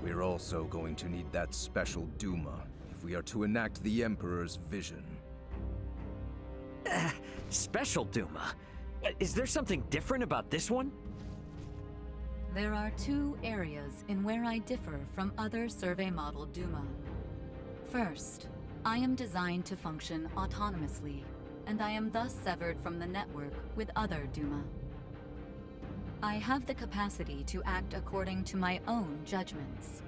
We're also going to need that special Duma if we are to enact the Emperor's vision. Special Duma? Is there something different about this one? There are two areas in where I differ from other survey model Duma. First, I am designed to function autonomously, and I am thus severed from the network with other Duma. I have the capacity to act according to my own judgments.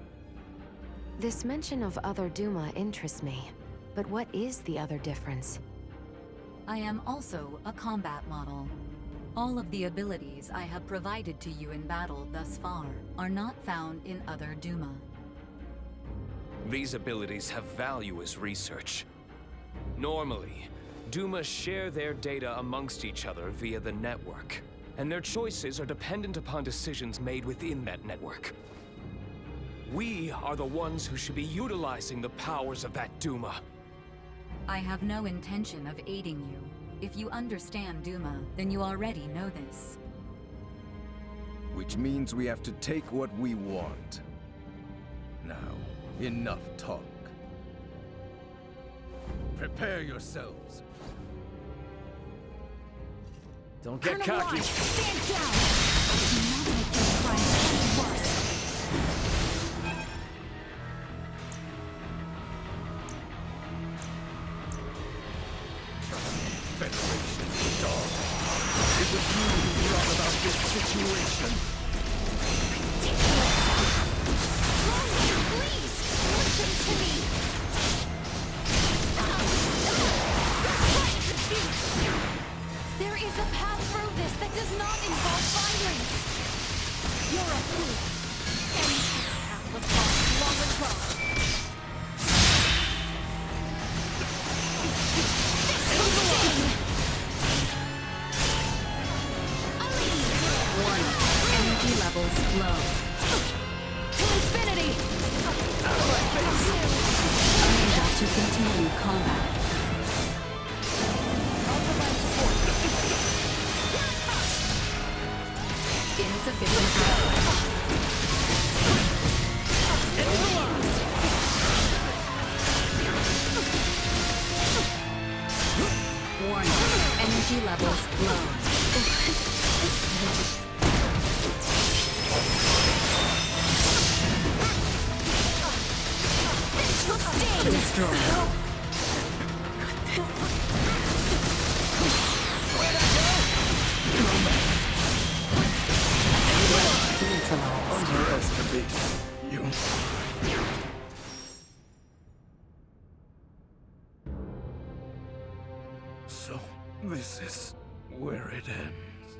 This mention of other Duma interests me. But what is the other difference? I am also a combat model. All of the abilities I have provided to you in battle thus far are not found in other Duma. These abilities have value as research. Normally, Duma share their data amongst each other via the network, and their choices are dependent upon decisions made within that network. We are the ones who should be utilizing the powers of that Duma. I have no intention of aiding you. If you understand Duma, then you already know this. Which means we have to take what we want. Now, enough talk. Prepare yourselves. Don't get Colonel cocky. Lodge, stand down! Do not make your crimes any worse. Federation, dog. It was you who brought about this situation. Roland, please, listen to me! There is a path through this that does not involve violence! You're a fool, and the path was lost long ago. Warning, energy levels low. To infinity! Unable to continue combat. Insufficient power. Warning, energy levels low. Destroy. Underestimate you. So, this is where it ends.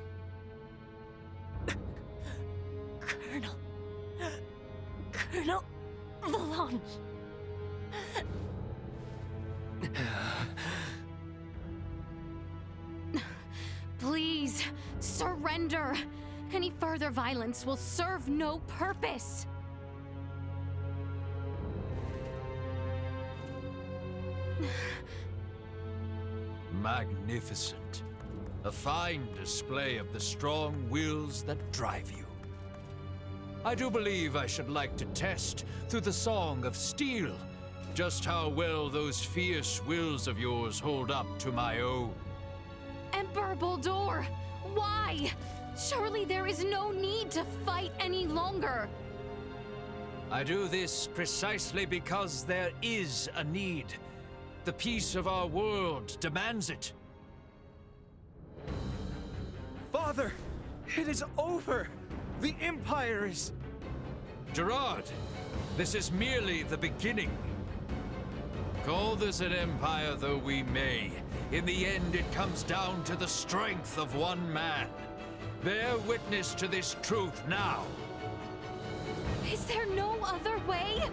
Colonel Valanche. Please, surrender. Any further violence will serve no purpose. Magnificent. A fine display of the strong wills that drive you. I do believe I should like to test, through the Song of Steel, just how well those fierce wills of yours hold up to my own. Emperor Boldur, why? Surely there is no need to fight any longer. I do this precisely because there is a need. The peace of our world demands it. Father! It is over! The Empire is... Gerard, this is merely the beginning. Call this an empire though we may, in the end it comes down to the strength of one man. Bear witness to this truth now. Is there no other way?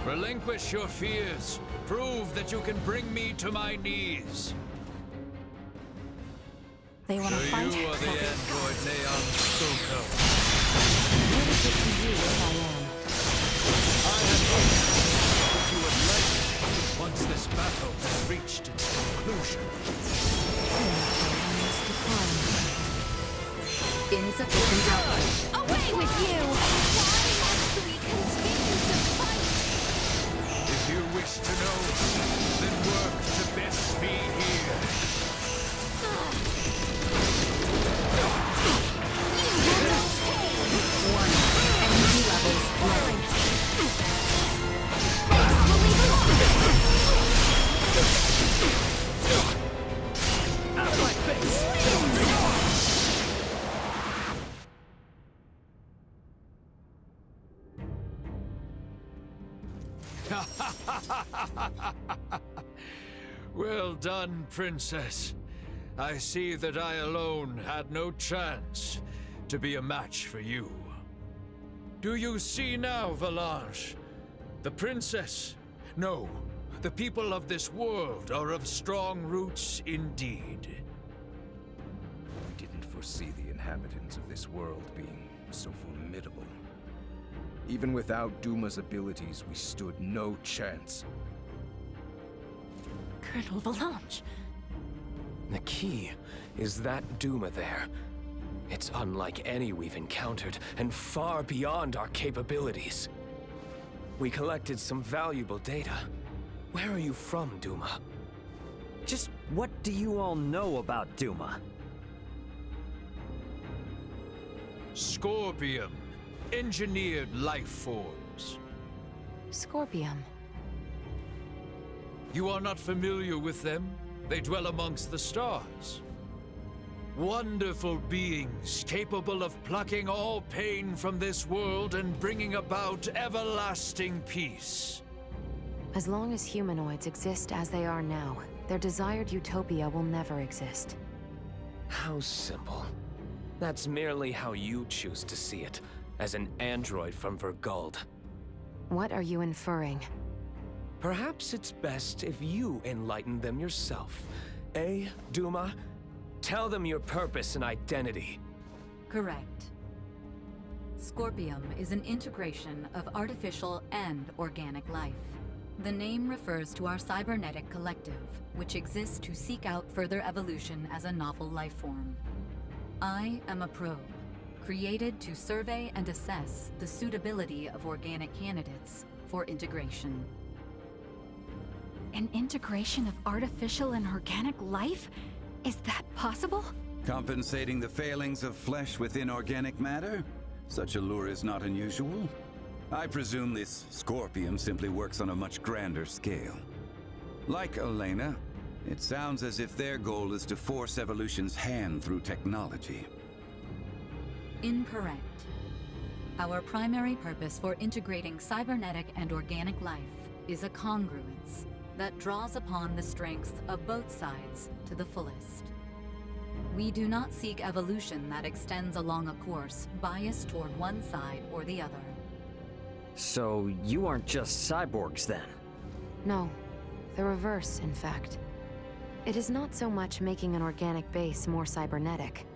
Relinquish your fears. Prove that you can bring me to my knees. They want to So fight? you are the android Neon spoke of. What is it to you if I am? I had hoped that you would like it once this battle has reached its conclusion. Insufficient output. Away with you! Why must we continue to fight? If you wish to know, then work to best me here. One. Energy levels growing. Out of my face! Well done, Princess. I see that I alone had no chance to be a match for you. Do you see now, Valanche? The Princess? No, the people of this world are of strong roots indeed. We didn't foresee the inhabitants of this world being so formidable. Even without Duma's abilities, we stood no chance. Colonel Valanche. The key is that Duma there. It's unlike any we've encountered, and far beyond our capabilities. We collected some valuable data. Where are you from, Duma? Just what do you all know about Duma? Scorpium. Engineered life forms. Scorpium. You are not familiar with them? They dwell amongst the stars. Wonderful beings capable of plucking all pain from this world and bringing about everlasting peace. As long as humanoids exist as they are now, their desired utopia will never exist. How simple. That's merely how you choose to see it, as an android from Verguld. What are you inferring? Perhaps it's best if you enlighten them yourself. Eh, Duma? Tell them your purpose and identity. Correct. Scorpium is an integration of artificial and organic life. The name refers to our cybernetic collective, which exists to seek out further evolution as a novel life form. I am a probe, created to survey and assess the suitability of organic candidates for integration. An integration of artificial and organic life? Is that possible? Compensating the failings of flesh within organic matter? Such a lure is not unusual. I presume this Scorpium simply works on a much grander scale. Like Elena, it sounds as if their goal is to force evolution's hand through technology. Incorrect. Our primary purpose for integrating cybernetic and organic life is a congruence that draws upon the strengths of both sides to the fullest. We do not seek evolution that extends along a course biased toward one side or the other. So you aren't just cyborgs then? No, the reverse, in fact. It is not so much making an organic base more cybernetic,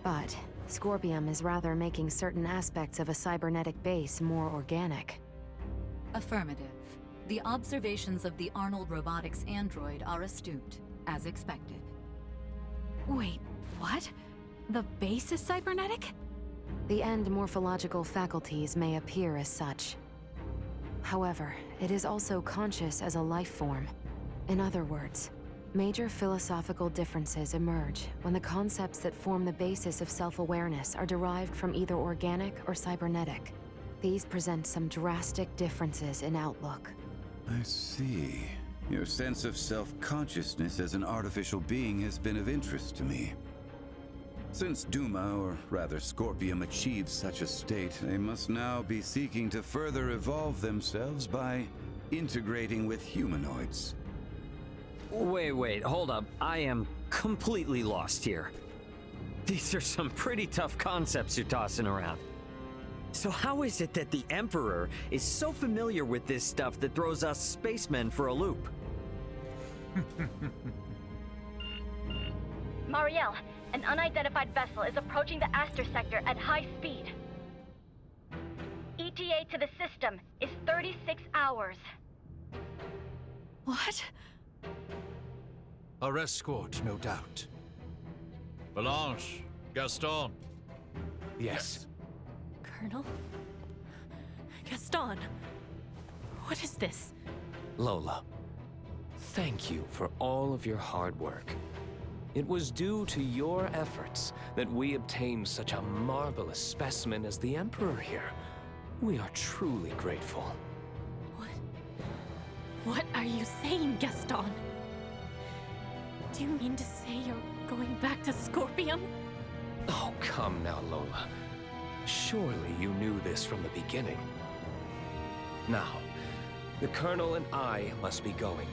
but Scorpium is rather making certain aspects of a cybernetic base more organic. Affirmative. The observations of the Arnold Robotics android are astute, as expected. Wait, what? The base is cybernetic? The end morphological faculties may appear as such. However, it is also conscious as a life form. In other words, major philosophical differences emerge when the concepts that form the basis of self-awareness are derived from either organic or cybernetic. These present some drastic differences in outlook. I see. Your sense of self-consciousness as an artificial being has been of interest to me. Since Duma, or rather Scorpium, achieves such a state, they must now be seeking to further evolve themselves by integrating with humanoids. Wait, hold up. I am completely lost here. These are some pretty tough concepts you're tossing around. So how is it that the Emperor is so familiar with this stuff that throws us spacemen for a loop? Marielle, An unidentified vessel is approaching the Aster sector at high speed. ETA to the system is 36 hours. What? Our escort, no doubt. Belange, Gaston. Yes. Colonel? Gaston? What is this? Lola, thank you for all of your hard work. It was due to your efforts that we obtained such a marvelous specimen as the Emperor here. We are truly grateful. What are you saying, Gaston? Do you mean to say you're going back to Scorpium? Oh, come now, Lola. Surely you knew this from the beginning. Now, the Colonel and I must be going.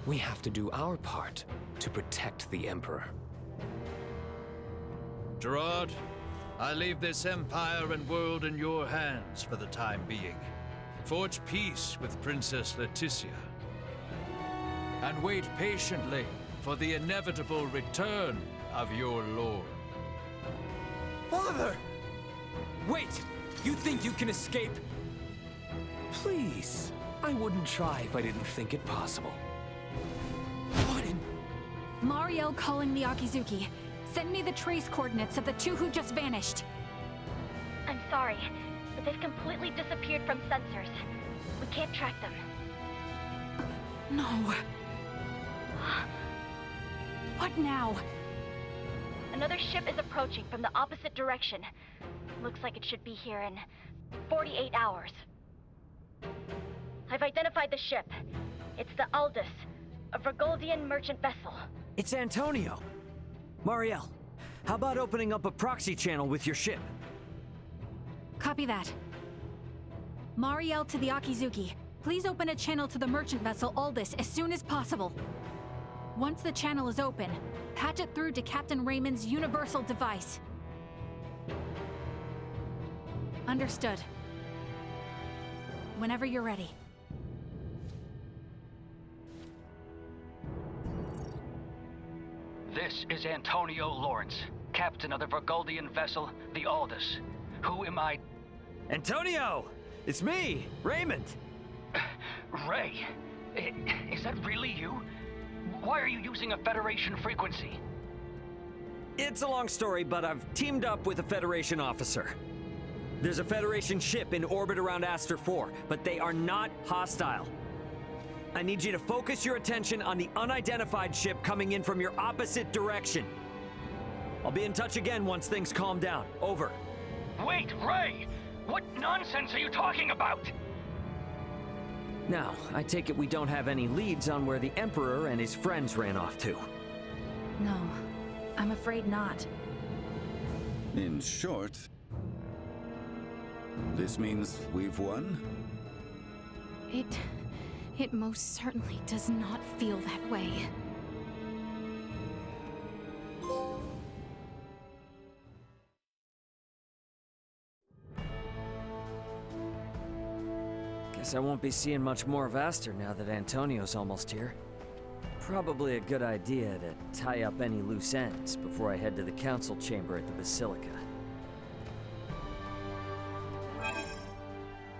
We have to do our part to protect the Emperor. Gerard, I leave this empire and world in your hands for the time being. Forge peace with Princess Leticia. And wait patiently for the inevitable return of your lord. Father! Wait! You think you can escape? Please. I wouldn't try if I didn't think it possible. What in... Mariel calling the Akizuki. Send me the trace coordinates of the two who just vanished. I'm sorry, but they've completely disappeared from sensors. We can't track them. No. What now? Another ship is approaching from the opposite direction. Looks like it should be here in 48 hours. I've identified the ship. It's the Aldous, a Vergoldian merchant vessel. It's Antonio. Mariel, how about opening up a proxy channel with your ship? Copy that. Mariel to the Akizuki. Please open a channel to the merchant vessel Aldous as soon as possible. Once the channel is open, patch it through to Captain Raymond's universal device. Understood. Whenever you're ready. This is Antonio Lawrence, captain of the Vergoldian vessel, the Aldous. Who am I? Antonio! It's me, Raymond! Ray, is that really you? Why are you using a Federation frequency? It's a long story, but I've teamed up with a Federation officer. There's a Federation ship in orbit around Aster 4, but they are not hostile. I need you to focus your attention on the unidentified ship coming in from your opposite direction. I'll be in touch again once things calm down. Over. Wait, Ray! What nonsense are you talking about? Now, I take it we don't have any leads on where the Emperor and his friends ran off to. No, I'm afraid not. In short, this means we've won? It most certainly does not feel that way. Guess I won't be seeing much more of Aster now that Antonio's almost here. Probably a good idea to tie up any loose ends before I head to the council chamber at the Basilica.